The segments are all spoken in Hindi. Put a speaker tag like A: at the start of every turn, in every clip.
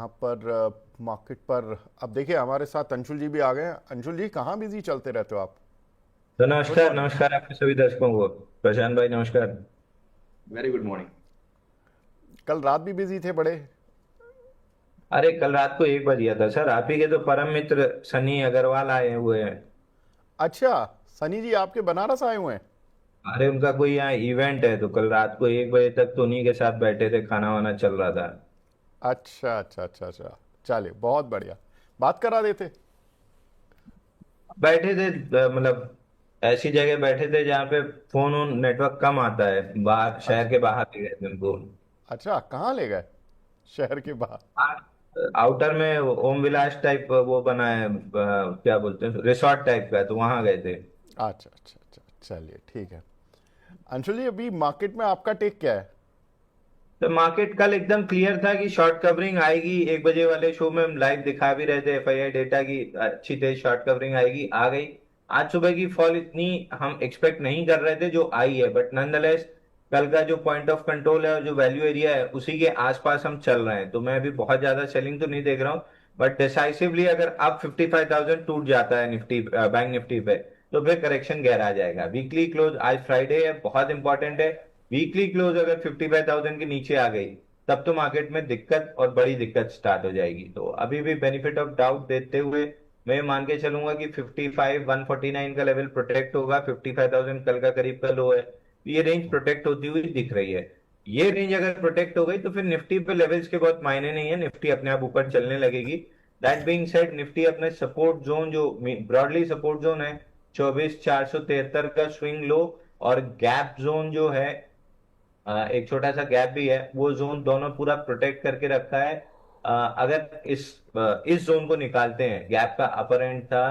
A: यहाँ पर मार्केट पर। अब देखिए हमारे साथ अंशुल जी भी आ गए हैं। अंशुल जी, कहाँ बिजी चलते रहते हो आप?
B: तो
A: गुड
B: नमस्कार,
A: मॉर्निंग।
B: नमस्कार आपके सभी दर्शकों को। प्रशांत भाई नमस्कार।
C: Very good morning.
A: कल रात भी बिजी थे बड़े।
B: अरे कल रात को 1 बज गया था सर। आप ही के तो परम मित्र सनी अग्रवाल आए हुए हैं।
A: अच्छा, सनी जी आपके बनारस आए हुए हैं?
B: अरे उनका कोई यहाँ इवेंट है, तो कल रात को 1 बजे तक तो उन्हीं के साथ बैठे थे, खाना वाना चल रहा था।
A: अच्छा अच्छा अच्छा अच्छा। चलिए, बहुत बढ़िया। बात करा देते।
B: बैठे थे मतलब ऐसी जगह बैठे थे जहाँ पे फोन और नेटवर्क कम आता है, बाहर शहर
A: अच्छा
B: के बाहर ले गए थे उनको।
A: अच्छा, कहाँ ले गए? शहर के बाहर?
B: आउटर में ओम विलास टाइप वो बना है, क्या बोलते हैं, रिसोर्ट टाइप का, तो वहां गए थे।
A: अच्छा अच्छा अच्छा, चलिए ठीक है। अंशुल जी, अभी मार्केट में आपका टेक क्या है?
B: तो मार्केट कल एकदम क्लियर था कि शॉर्ट कवरिंग आएगी। 1 बजे वाले शो में हम लाइव दिखा भी रहे थे, एफआईआई डेटा की अच्छी तेज शॉर्ट कवरिंग आएगी, आ गई। आज सुबह की फॉल इतनी हम एक्सपेक्ट नहीं कर रहे थे जो आई है, बट नॉनदलेस कल का जो पॉइंट ऑफ कंट्रोल है और जो वैल्यू एरिया है उसी के आसपास हम चल रहे हैं। तो मैं अभी बहुत ज्यादा सेलिंग तो नहीं देख रहा हूँ, बट डिसाइसिवली अगर अब 55,000 टूट जाता है निफ्टी, बैंक निफ्टी पे, तो फिर करेक्शन गहरा जाएगा। वीकली क्लोज आज फ्राइडे है, बहुत इंपॉर्टेंट है। वीकली क्लोज अगर 55,000 के नीचे आ गई, तब तो मार्केट में दिक्कत और बड़ी दिक्कत स्टार्ट हो जाएगी। तो अभी भी बेनिफिट ऑफ डाउट देते हुए मैं मान के चलूंगा कि 55,149 का लेवल प्रोटेक्ट होगा। 55,000 कल का करीब का लो है, तो ये रेंज प्रोटेक्ट होती हुई दिख रही है। ये रेंज अगर प्रोटेक्ट हो गई तो फिर निफ्टी पे लेवल्स के बहुत मायने नहीं है, निफ्टी अपने आप ऊपर चलने लगेगी। दैट बीइंग सेड, निफ्टी अपने सपोर्ट जोन जो ब्रॉडली सपोर्ट जोन है 24,473 का स्विंग लो, और गैप जोन जो है एक छोटा सा गैप भी है, वो जोन दोनों पूरा प्रोटेक्ट करके रखा है। अगर इस जोन को निकालते हैं, गैप का अपर एंड था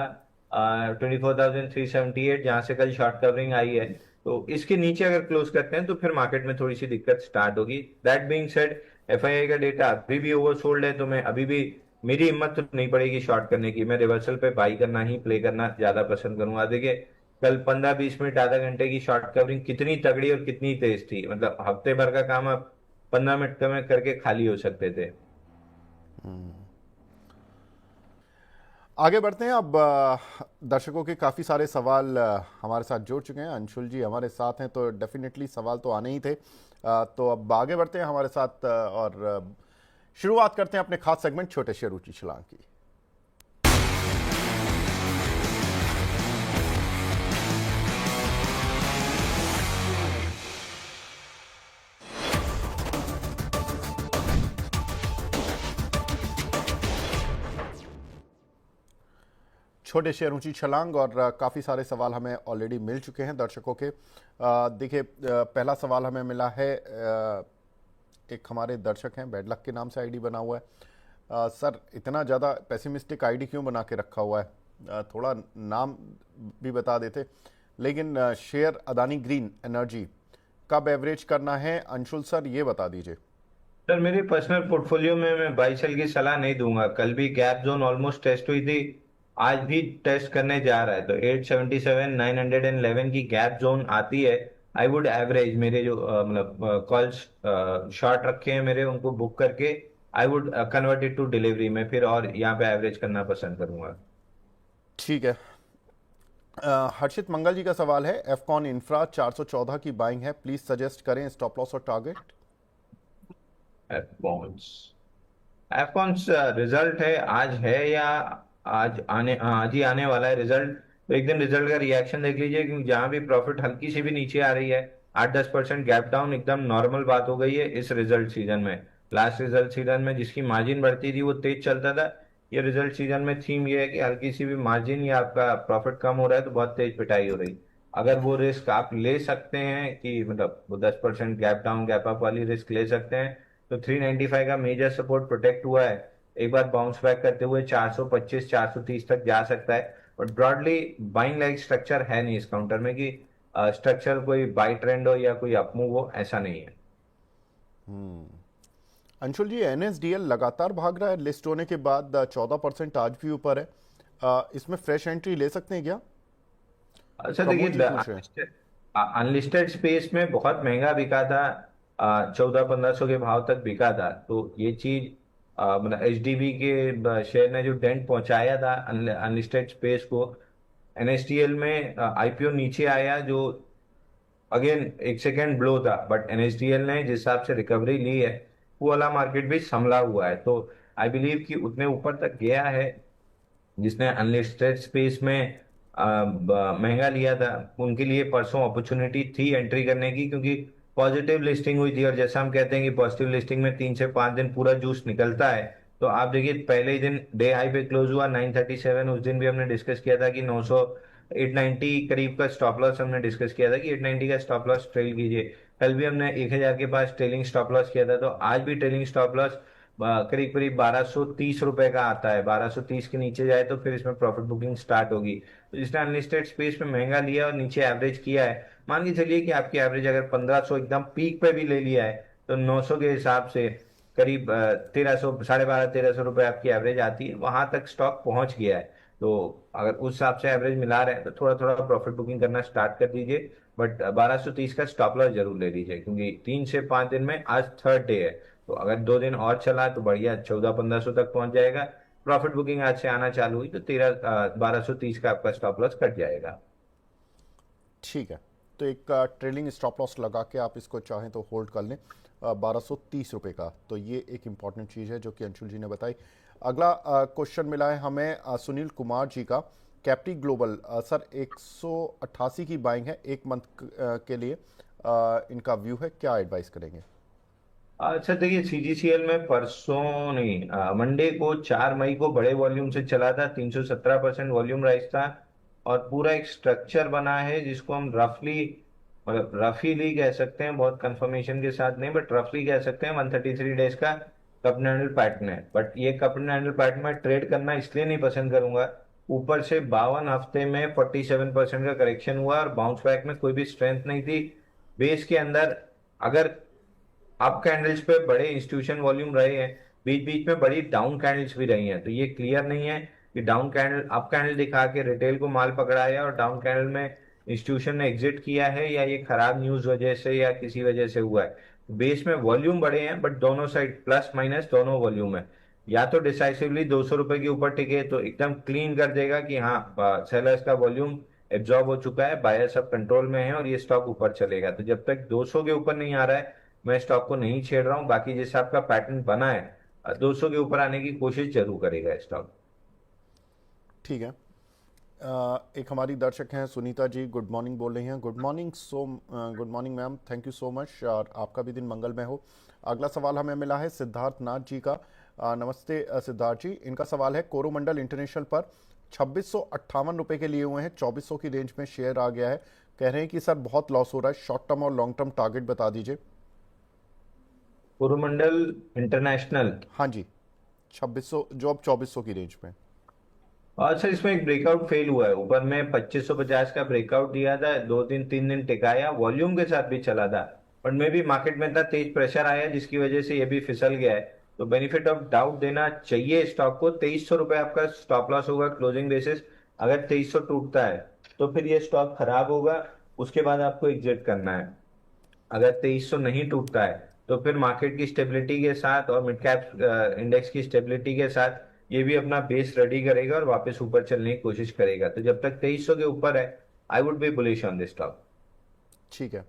B: 24,378 जहां से कल शॉर्ट कवरिंग आई है, तो इसके नीचे अगर क्लोज करते हैं तो फिर मार्केट में थोड़ी सी दिक्कत स्टार्ट होगी। दैट बीइंग सेड, एफआईआई का डेटा अभी भी ओवरसोल्ड है, तो मैं अभी भी, मेरी हिम्मत तो नहीं पड़ेगी शॉर्ट करने की। मैं रिवर्सल पे बाई करना ही, प्ले करना ज्यादा पसंद करूंगा। देखिए कल 15-20 मिनट आधा घंटे की शॉर्ट कवरिंग कितनी तगड़ी और कितनी तेज थी, मतलब हफ्ते भर का काम आप 15 मिनट में करके खाली हो सकते थे।
A: आगे बढ़ते हैं। अब दर्शकों के काफ़ी सारे सवाल हमारे साथ जुड़ चुके हैं। अंशुल जी हमारे साथ हैं तो डेफिनेटली सवाल तो आने ही थे। तो अब आगे बढ़ते हैं हमारे साथ और शुरुआत करते हैं अपने खास सेगमेंट छोटे शेयर ऊंची छलांग की। छोटे शेयर ऊंची छलांग, और काफ़ी सारे सवाल हमें ऑलरेडी मिल चुके हैं दर्शकों के। देखिए, पहला सवाल हमें मिला है। एक हमारे दर्शक हैं, बैड लक के नाम से आईडी बना हुआ है। सर, इतना ज़्यादा पेसिमिस्टिक आईडी क्यों बना के रखा हुआ है? थोड़ा नाम भी बता देते। लेकिन शेयर अदानी ग्रीन एनर्जी कब एवरेज करना है, अंशुल सर ये बता दीजिए।
B: सर मेरी पर्सनल पोर्टफोलियो में मैं बाई सेल की सलाह नहीं दूंगा। कल भी गैप जोन ऑलमोस्ट टेस्ट हुई थी, आज भी टेस्ट करने जा रहा है, तो 877 911 की गैप जोन आती है। आई वुड एवरेज मेरे जो मतलब कॉल्स शॉर्ट रखे हैं मेरे, उनको बुक करके I would convert it to delivery में, फिर और यहाँ पे एवरेज करना पसंद करूंगा।
A: ठीक है। हर्षित मंगल जी का सवाल है, एफकॉन इंफ्रा 414 की बाइंग है, प्लीज सजेस्ट करें स्टॉप लॉस और टारगेट।
B: एफकॉन्स, एफकॉन्स रिजल्ट है आज है या आज ही आने वाला है रिजल्ट, तो एक दिन रिजल्ट का रिएक्शन देख लीजिए, क्योंकि जहां भी प्रॉफिट हल्की सी भी नीचे आ रही है, 8-10% गैप डाउन एकदम नॉर्मल बात हो गई है इस रिजल्ट सीजन में। लास्ट रिजल्ट सीजन में जिसकी मार्जिन बढ़ती थी वो तेज चलता था। ये रिजल्ट सीजन में थीम ये है कि हल्की सी भी मार्जिन या आपका प्रॉफिट कम हो रहा है तो बहुत तेज पिटाई हो रही। अगर वो रिस्क आप ले सकते हैं कि मतलब वो 10% गैप डाउन गैप अप वाली रिस्क ले सकते हैं, तो 395 का मेजर सपोर्ट प्रोटेक्ट हुआ है। एक बार बाउंस बैक करते हुए 425 430 तक जा सकता है, but broadly buying like structure है नहीं इस काउंटर में कि स्ट्रक्चर कोई बाई ट्रेंड हो या कोई अपमूव हो, ऐसा नहीं है।
A: अंशुल जी, एनएसडीएल लगातार भाग रहा है, लिस्ट होने के बाद 14% आज भी ऊपर है। इसमें फ्रेश एंट्री ले सकते हैं क्या?
B: अच्छा
A: प्रमोद जी
B: देखिए,
A: पूछ रहे हैं।
B: अनलिस्टेड स्पेस में बहुत महंगा बिका था, 1400-1500 के भाव तक बिका था, तो ये चीज मतलब एचडीबी के शेयर ने जो डेंट पहुंचाया था अनलिस्टेड स्पेस को, एनएसडीएल में आईपीओ नीचे आया जो अगेन एक सेकेंड ब्लो था, बट एनएसडीएल ने जिस हिसाब से रिकवरी ली है वो वाला मार्केट भी संभला हुआ है। तो आई बिलीव कि उतने ऊपर तक गया है। जिसने अनलिस्टेड स्पेस में महंगा लिया था उनके लिए परसों अपॉर्चुनिटी थी एंट्री करने की, क्योंकि पॉजिटिव लिस्टिंग हुई थी। और जैसा हम कहते हैं कि पॉजिटिव लिस्टिंग में 3 से 5 दिन पूरा जूस निकलता है, तो आप देखिए पहले ही दिन डे हाई पे क्लोज हुआ 937। उस दिन भी हमने डिस्कस किया था कि 900 890 करीब का स्टॉप लॉस हमने डिस्कस किया था कि 890 का स्टॉप लॉस ट्रेल कीजिए। कल भी हमने 1000 के पास ट्रेलिंग स्टॉप लॉस किया था, तो आज भी ट्रेलिंग स्टॉप लॉस करीब करीब 1230 रुपए का आता है। 1230 के नीचे जाए तो फिर इसमें प्रॉफिट बुकिंग स्टार्ट होगी। तो जिसने अनलिस्टेड स्पेस में महंगा लिया और नीचे एवरेज किया है, मान के चलिए कि आपकी एवरेज अगर 1500 एकदम पीक पे भी ले लिया है तो 900 के हिसाब से करीब 1300, 1250-1300 रुपए आपकी एवरेज आती है। वहां तक स्टॉक पहुंच गया है। तो अगर उस हिसाब से एवरेज मिला रहे हैं तो थोड़ा थोड़ा प्रॉफिट बुकिंग करना स्टार्ट कर दीजिए, बट 1230 का स्टॉप लॉस जरूर ले लीजिए, क्योंकि 3 से 5 दिन में आज थर्ड डे है। तो अगर 2 दिन और चला तो बढ़िया 1400-1500 तक पहुंच जाएगा। प्रॉफिट बुकिंग आज से आना चालू हुई तो 1230 का आपका स्टॉप लॉस कट जाएगा।
A: ठीक है, तो एक ट्रेलिंग स्टॉप लॉस लगा के आप इसको चाहें तो होल्ड कर लें 1230 रुपये का। तो ये एक इम्पॉर्टेंट चीज़ है जो कि अंशुल जी ने बताई। अगला क्वेश्चन मिला है हमें सुनील कुमार जी का, कैप्टी ग्लोबल। सर 188 की बाइंग है 1 मंथ के लिए, इनका व्यू है, क्या एडवाइस करेंगे?
B: अच्छा देखिए, सीजीसीएल में परसों नहीं, मंडे को 4 मई को बड़े वॉल्यूम से चला था, 317% वॉल्यूम राइज था। और पूरा एक स्ट्रक्चर बना है जिसको हम रफली, मतलब रफीली कह सकते हैं, बहुत कंफर्मेशन के साथ नहीं, बट रफली कह सकते हैं 133 डेज का कप एंड हैंडल पैटर्न है। बट ये कप एंड हैंडल पैटर्न में ट्रेड करना इसलिए नहीं पसंद करूंगा, ऊपर से 52 हफ्ते में 47% का करेक्शन हुआ और बाउंस बैक में कोई भी स्ट्रेंथ नहीं थी। बेस के अंदर अगर अप कैंडल्स पे बड़े इंस्टीट्यूशन वॉल्यूम रहे हैं, बीच बीच में बड़ी डाउन कैंडल्स भी रही हैं, तो ये क्लियर नहीं है कि डाउन कैंडल अप कैंडल दिखा के रिटेल को माल पकड़ा है और डाउन कैंडल में इंस्टीट्यूशन ने एग्जिट किया है, या ये खराब न्यूज वजह से या किसी वजह से हुआ है। बेस में वॉल्यूम बड़े हैं बट दोनों साइड प्लस माइनस दोनों वॉल्यूम है। या तो डिसाइसिवली 200 रुपए के ऊपर टिके तो एकदम क्लीन कर देगा कि हाँ सेलर्स का वॉल्यूम एब्जॉर्ब हो चुका है, बायर सब कंट्रोल में है और ये स्टॉक ऊपर चलेगा। तो जब तक 200 के ऊपर नहीं आ रहा है मैं स्टॉक को नहीं छेड़ रहा हूं। बाकी जैसे आपका पैटर्न बना है 200 के ऊपर आने की कोशिश जरूर करेगा स्टॉक।
A: ठीक है, एक हमारी दर्शक हैं सुनीता जी, गुड मॉर्निंग बोल रही हैं। Good morning good morning ma'am, thank you so much और आपका भी दिन मंगलमय हो। अगला सवाल हमें मिला है सिद्धार्थ नाथ जी का। नमस्ते सिद्धार्थ जी, इनका सवाल है कोरोमंडल इंटरनेशनल पर 2658 रुपये के लिए हुए हैं, 2400 की रेंज में शेयर आ गया है। कह रहे हैं कि सर बहुत लॉस हो रहा है, शॉर्ट टर्म और लॉन्ग टर्म टारगेट बता दीजिए।
B: कोरोमंडल इंटरनेशनल,
A: हाँ जी, 2600 जो अब 2400 की रेंज में।
B: और सर इसमें एक ब्रेकआउट फेल हुआ है। ऊपर में 2550 का ब्रेकआउट दिया था, 2 दिन 3 दिन टिकाया, वॉल्यूम के साथ भी चला था, बट में भी मार्केट में इतना तेज प्रेशर आया जिसकी वजह से ये भी फिसल गया है। तो बेनिफिट ऑफ डाउट देना चाहिए स्टॉक को। 2300 रुपए आपका स्टॉप लॉस होगा क्लोजिंग बेसिस। अगर 2300 टूटता है तो फिर ये स्टॉक खराब होगा, उसके बाद आपको एग्जिट करना है। अगर 2300 नहीं टूटता है तो फिर मार्केट की स्टेबिलिटी के साथ और मिड कैप इंडेक्स की स्टेबिलिटी के साथ ये भी अपना बेस रेडी करेगा और वापस ऊपर चलने की कोशिश करेगा। तो जब तक 2300 के ऊपर है I would B bullish on this stock.
A: ठीक है,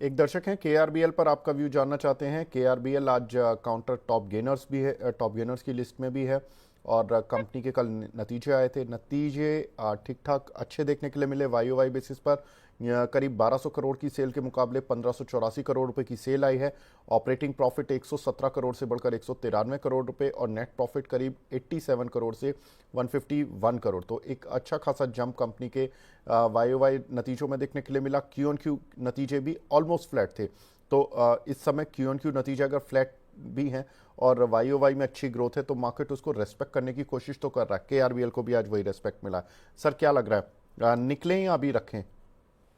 A: एक दर्शक हैं केआरबीएल पर आपका व्यू जानना चाहते हैं। केआरबीएल आज काउंटर टॉप गेनर्स भी है, टॉप गेनर्स की लिस्ट में भी है और कंपनी के कल नतीजे आए थे। नतीजे ठीक ठाक अच्छे देखने के लिए मिले। वाई बेसिस पर करीब 1200 करोड़ की सेल के मुकाबले 1584 करोड़ रुपए की सेल आई है। ऑपरेटिंग प्रॉफिट 117 करोड़ से बढ़कर 193 करोड़ रुपए और नेट प्रॉफिट करीब 87 करोड़ से 151 करोड़। तो एक अच्छा खासा जंप कंपनी के वाई नतीजों में देखने के लिए मिला। क्यू नतीजे भी ऑलमोस्ट फ्लैट थे। तो इस समय क्यू नतीजे अगर फ्लैट भी हैं और वाई में अच्छी ग्रोथ है तो मार्केट उसको रेस्पेक्ट करने की कोशिश तो कर रहा है। केआरबीएल को भी आज वही रेस्पेक्ट मिला। सर क्या लग रहा है, निकलें या अभी रखें?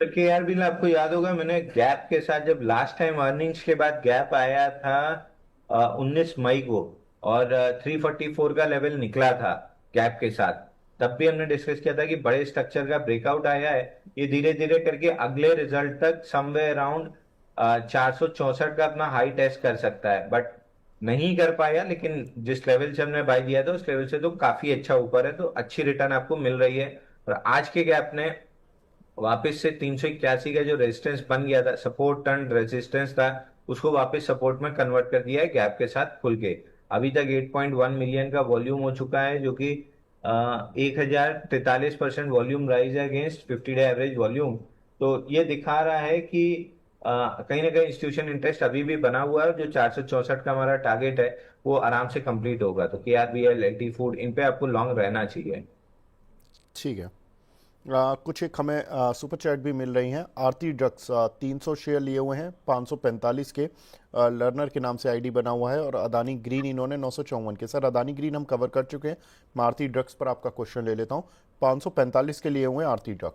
B: तो केआरबीएल आपको याद होगा, मैंने गैप के साथ जब लास्ट टाइम अर्निंग्स के बाद गैप आया था 19 मई को और 344 का लेवल निकला था गैप के साथ, तब भी हमने डिस्कस किया था कि बड़े स्ट्रक्चर का ब्रेकआउट आया है। ये धीरे धीरे करके अगले रिजल्ट तक समवेयर अराउंड 464 का अपना हाई टेस्ट कर सकता है, बट नहीं कर पाया, लेकिन जिस लेवल से हमने बाई दिया था उस लेवल से तो काफी अच्छा ऊपर है, तो अच्छी रिटर्न आपको मिल रही है। और आज के गैप ने वापस से 381 का जो रेजिस्टेंस बन गया था, सपोर्ट टर्न रेजिस्टेंस था, उसको वापस सपोर्ट में कन्वर्ट कर दिया है गैप के साथ खुल के। अभी तक 8.1 मिलियन का वॉल्यूम हो चुका है, जो कि 1043% वॉल्यूम राइज है अगेंस्ट 50 डे एवरेज वॉल्यूम। तो ये दिखा रहा है कि कहीं ना कहीं इंस्टीट्यूशन इंटरेस्ट अभी भी बना हुआ है। जो 464 का हमारा टारगेट है वो आराम से कंप्लीट होगा। तो KRBL, LT फूड, इन पे आपको लॉन्ग रहना चाहिए।
A: ठीक है। कुछ एक हमें सुपर चैट भी मिल रही हैं। आरती ड्रग्स 300 शेयर लिए हुए हैं 545 के, लर्नर के नाम से आईडी बना हुआ है, और अदानी ग्रीन इन्होंने 954 के। सर अदानी ग्रीन हम कवर कर चुके हैं, मैं आरती ड्रग्स पर आपका क्वेश्चन ले लेता हूँ। 545 के लिए हुए हैं आरती ड्रग।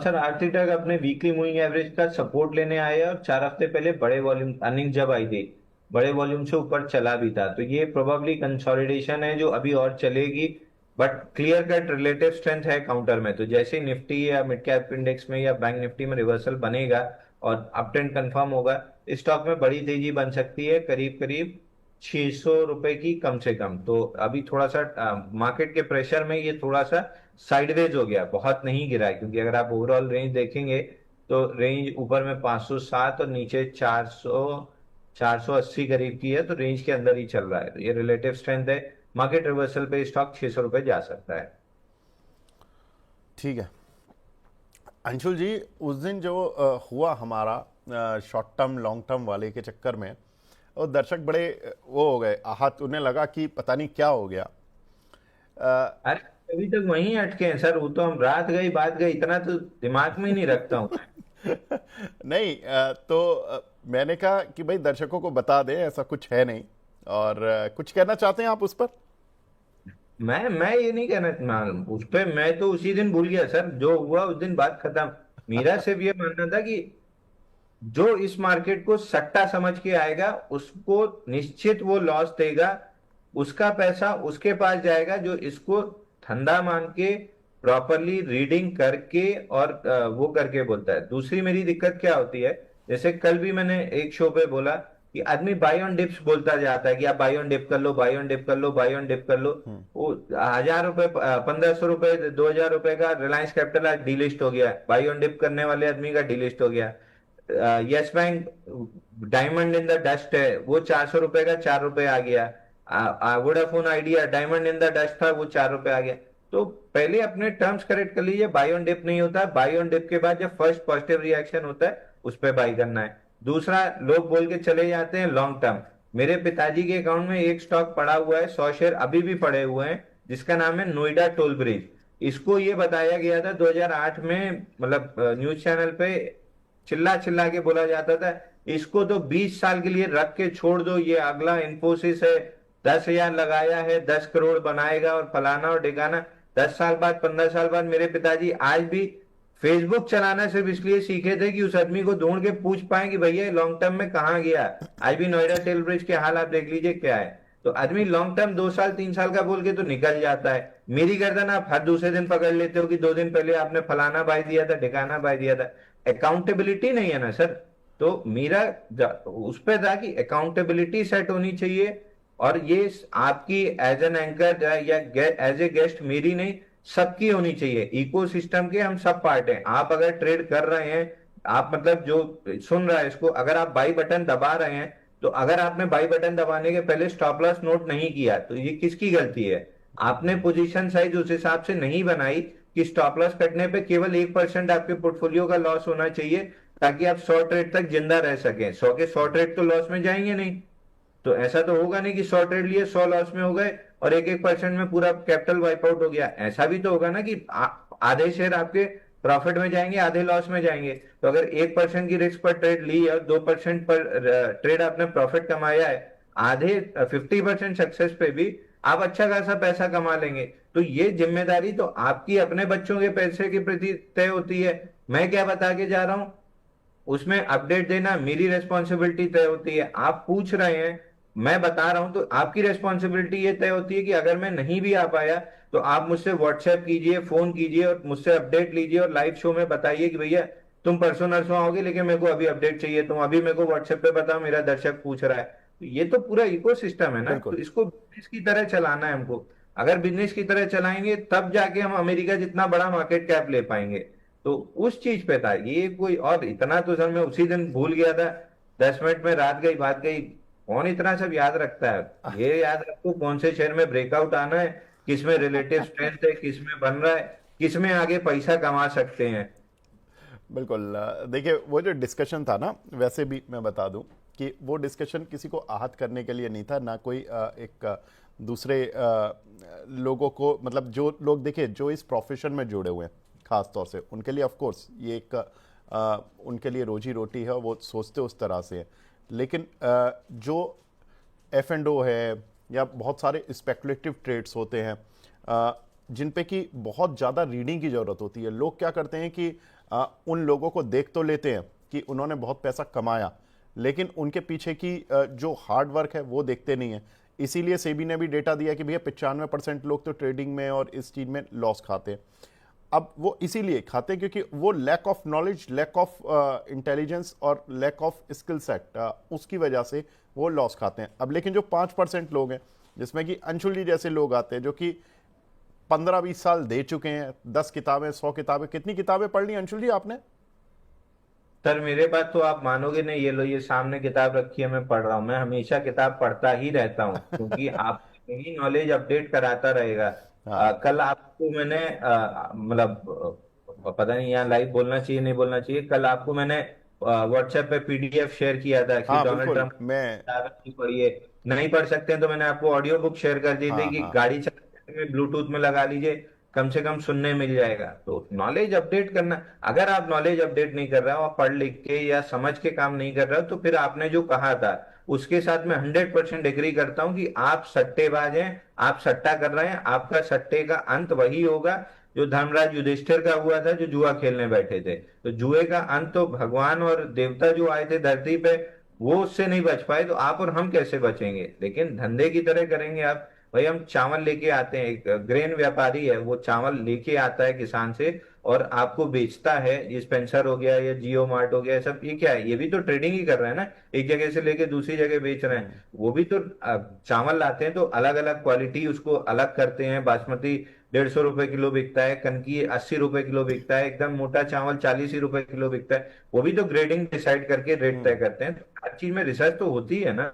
B: सर आरती ड्रग अपने वीकली मूविंग एवरेज का सपोर्ट लेने आए, और 4 हफ्ते पहले बड़े वॉल्यूम अर्निंग जब आई थी, बड़े वॉल्यूम से ऊपर चला भी था। तो ये प्रोबेबली कंसोलिडेशन है जो अभी और चलेगी, but clear cut relative strength है काउंटर में। तो जैसे निफ्टी या मिड कैप इंडेक्स में या बैंक निफ्टी में रिवर्सल बनेगा और अप ट्रेंड कंफर्म होगा, स्टॉक में बड़ी तेजी बन सकती है, करीब करीब 600 रुपए की कम से कम। तो अभी थोड़ा सा मार्केट के प्रेशर में ये थोड़ा सा साइडवेज हो गया, बहुत नहीं गिरा है, क्योंकि अगर आप ओवरऑल रेंज देखेंगे तो रेंज ऊपर में 507 और नीचे 480 करीब की है, तो रेंज के अंदर ही चल रहा है। तो ये रिलेटिव स्ट्रेंथ है, मार्केट रिवर्सल पे स्टॉक 600 रुपए जा सकता है।
A: ठीक है अंशुल जी, उस दिन जो हुआ हमारा शॉर्ट टर्म लॉन्ग टर्म वाले के चक्कर में, और दर्शक बड़े वो हो गए आहत, उन्हें लगा कि पता नहीं क्या हो गया।
B: अरे अभी तक वहीं अटके हैं सर, वो तो हम रात गई बात गई इतना तो दिमाग में ही नहीं रखता हूँ।
A: नहीं, तो मैंने कहा कि भाई दर्शकों को बता दें ऐसा कुछ है नहीं, और कुछ कहना चाहते हैं आप उस पर?
B: मैं ये नहीं कहना उस पे, मैं तो उसी दिन भूल गया सर, जो हुआ उस दिन बात खत्म। मेरा सिर्फ ये मानना था कि जो इस मार्केट को सट्टा समझ के आएगा उसको निश्चित वो लॉस देगा, उसका पैसा उसके पास जाएगा जो इसको धंधा मान के प्रॉपरली रीडिंग करके और वो करके बोलता है। दूसरी मेरी दिक्कत क्या होती है, जैसे कल भी मैंने एक शो पे बोला कि आदमी बाय ऑन डिप्स बोलता जाता है कि आप बाय ऑन डिप कर लो, बाय ऑन डिप कर लो, बाय ऑन डिप कर लो। वो 1000 रुपए, 1500 रुपए, 2000 रुपए का रिलायंस कैपिटल आज डीलिस्ट हो गया, बाय ऑन डिप करने वाले आदमी का डीलिस्ट हो गया। Yes bank diamond in the dust है, वो 400 रुपए का 4 रुपए आ गया। Vodafone idea diamond in the dust था, वो 4 रुपए आ गया। तो पहले अपने टर्म्स करेक्ट कर लीजिए, बाय ऑन डिप नहीं होता, बाय ऑन डिप के बाद जब फर्स्ट पॉजिटिव रिएक्शन होता है उस पर बाई करना है। दूसरा, लोग बोल के चले जाते हैं लॉन्ग टर्म। मेरे पिताजी के अकाउंट में एक स्टॉक पड़ा हुआ है, 100 शेयर अभी भी पड़े हुए हैं, जिसका नाम है नोएडा टोल ब्रिज। इसको ये बताया गया था 2008 में, मतलब न्यूज चैनल पे चिल्ला चिल्ला के बोला जाता था इसको तो 20 साल के लिए रख के छोड़ दो, ये अगला इन्फोसिस है, 10,000 लगाया है 10 करोड़ बनाएगा और फलाना और ढिकाना। 10 साल बाद, 15 साल बाद मेरे पिताजी आज भी फेसबुक चलाना सिर्फ इसलिए सीखे थे कि उस आदमी को ढूंढ के पूछ पाए कि भैया लॉन्ग टर्म में कहाँ गया। आज भी नोएडा टेल ब्रिज के हाल आप देख लीजिए क्या है। तो आदमी लॉन्ग टर्म 2 साल 3 साल का बोल के तो निकल जाता है। मेरी गर्दन आप हर दूसरे दिन पकड़ लेते हो कि 2 दिन पहले आपने फलाना बाय दिया था, ढिकाना बाय दिया था। अकाउंटेबिलिटी नहीं है ना सर। तो मेरा उस पर था कि अकाउंटेबिलिटी सेट होनी चाहिए, और ये आपकी एज एन एंकर या एज ए गेस्ट मेरी नहीं, सबकी होनी चाहिए। इकोसिस्टम के हम सब पार्ट हैं। आप अगर ट्रेड कर रहे हैं, आप मतलब जो सुन रहा है इसको, अगर आप बाई बटन दबा रहे हैं, तो अगर आपने बाई बटन दबाने के पहले स्टॉप लॉस नोट नहीं किया तो ये किसकी गलती है? आपने पोजीशन साइज उस हिसाब से नहीं बनाई कि स्टॉप लॉस कटने पे केवल 1% आपके पोर्टफोलियो का लॉस होना चाहिए, ताकि आप 100 ट्रेड तक जिंदा रह सकें। 100 के 100 ट्रेड तो लॉस में जाएंगे नहीं। तो ऐसा तो होगा नहीं कि 100 ट्रेड लिए 100 लॉस में हो गए और 1% में पूरा कैपिटल वाइप आउट हो गया। ऐसा भी तो होगा ना कि आधे शेयर आपके प्रॉफिट में जाएंगे, आधे लॉस में जाएंगे। तो अगर 1% की रिस्क पर ट्रेड ली और 2% पर ट्रेड आपने प्रॉफिट कमाया है, आधे 50% सक्सेस पे भी आप अच्छा खासा पैसा कमा लेंगे। तो ये जिम्मेदारी तो आपकी अपने बच्चों के पैसे के प्रति तय होती है। मैं क्या बता के जा रहा हूं उसमें अपडेट देना मेरी रेस्पॉन्सिबिलिटी तय होती है। आप पूछ रहे हैं, मैं बता रहा हूं, तो आपकी रेस्पॉन्सिबिलिटी ये तय होती है कि अगर मैं नहीं भी आ पाया तो आप मुझसे व्हाट्सएप कीजिए, फोन कीजिए और मुझसे अपडेट लीजिए और लाइव शो में बताइए कि भैया तुम परसों नरसों आओगे लेकिन मेरे को अभी अपडेट चाहिए, तुम अभी मेरे को व्हाट्सएप पे बताओ, मेरा दर्शक पूछ रहा है। तो ये तो पूरा इकोसिस्टम है ना, तो
A: बिल्कुल।
B: इसको बिजनेस की तरह चलाना है हमको। अगर बिजनेस की तरह चलाएंगे तब जाके हम अमेरिका जितना बड़ा मार्केट कैप ले पाएंगे। तो उस चीज पे था ये कोई, और इतना तो सर मैं उसी दिन भूल गया था। 10 मिनट में रात गई बात गई। कौन इतना सब याद रखता है? ये याद रखो कौन से शेयर में ब्रेकआउट आना है, किस में रिलेटिव स्ट्रेंथ है, किस में बन रहा है, किस में आगे पैसा कमा सकते हैं।
A: बिल्कुल। देखिए वो जो डिस्कशन था ना, वैसे भी मैं बता दूं कि वो डिस्कशन किसी को आहत करने के लिए नहीं था, ना कोई दूसरे लोगों को, मतलब जो लोग देखिए जो इस प्रोफेशन में जुड़े हुए हैं खास तौर से उनके लिए ऑफ कोर्स ये एक उनके लिए रोजी रोटी है, वो सोचते उस तरह से है। लेकिन जो एफ एंड ओ है या बहुत सारे स्पेकुलेटिव ट्रेड्स होते हैं जिन पे कि बहुत ज़्यादा रीडिंग की ज़रूरत होती है। लोग क्या करते हैं कि उन लोगों को देख तो लेते हैं कि उन्होंने बहुत पैसा कमाया, लेकिन उनके पीछे की जो हार्ड वर्क है वो देखते नहीं है। इसीलिए सेबी ने भी डेटा दिया कि भैया 95% लोग तो ट्रेडिंग में और इस चीज़ में लॉस खाते हैं। अब वो इसीलिए खाते हैं क्योंकि वो lack of knowledge, lack of intelligence और लैक ऑफ स्किल सेट, उसकी वजह से वो लॉस खाते हैं। अब लेकिन जो 5% लोग हैं जिसमें कि अंशुल जी जैसे लोग आते हैं जो कि 15-20 साल दे चुके हैं, 10 किताबें 100 किताबें, कितनी किताबें पढ़ ली अंशुल जी आपने?
B: सर मेरे पास तो आप मानोगे नहीं, ये लो ये सामने किताब रखी है, मैं पढ़ रहा हूँ। मैं हमेशा किताब पढ़ता ही रहता हूँ क्योंकि आप ही नॉलेज अपडेट कराता रहेगा।
A: हाँ
B: कल आपको मैंने मतलब पता नहीं यहाँ लाइव बोलना चाहिए नहीं बोलना चाहिए, कल आपको मैंने व्हाट्सएप पे पीडीएफ शेयर किया था कि
A: हाँ
B: डोनाल्ड
A: बिल्कुल।
B: ट्रंप
A: मैं
B: की पढ़िए। नहीं पढ़ सकते हैं तो मैंने आपको ऑडियो बुक शेयर कर दी थी
A: हाँ
B: कि
A: हाँ
B: गाड़ी चलाते हुए ब्लूटूथ में लगा लीजिए, कम से कम सुनने मिल जाएगा। तो नॉलेज अपडेट करना, अगर आप नॉलेज अपडेट नहीं कर रहे हो, आप पढ़ लिख के या समझ के काम नहीं कर रहे हो, तो फिर आपने जो कहा था उसके साथ मैं 100% एग्री करता हूं कि आप सट्टेबाज हैं, आप सट्टा कर रहे हैं। आपका सट्टे का अंत वही होगा जो धर्मराज युधिष्ठिर का हुआ था, जो जुआ खेलने बैठे थे। तो जुए का अंत तो भगवान और देवता जो आए थे धरती पे वो उससे नहीं बच पाए, तो आप और हम कैसे बचेंगे? लेकिन धंधे की तरह करेंगे आप। भाई हम चावल लेके आते हैं, एक ग्रेन व्यापारी है, वो चावल लेके आता है किसान से और आपको बेचता है। ये स्पेंसर हो गया या जियो मार्ट हो गया, ये सब ये क्या है? ये भी तो ट्रेडिंग ही कर रहे हैं ना, एक जगह से लेके दूसरी जगह बेच रहे हैं। वो भी तो चावल लाते हैं तो अलग अलग क्वालिटी उसको अलग करते हैं। बासमती 150 रुपए किलो बिकता है, कनकी 80 रुपए किलो बिकता है, एकदम मोटा चावल 40 ही रुपए किलो बिकता है। वो भी तो ग्रेडिंग डिसाइड करके रेट तय करते हैं। तो हर चीज में रिसर्च तो होती है ना।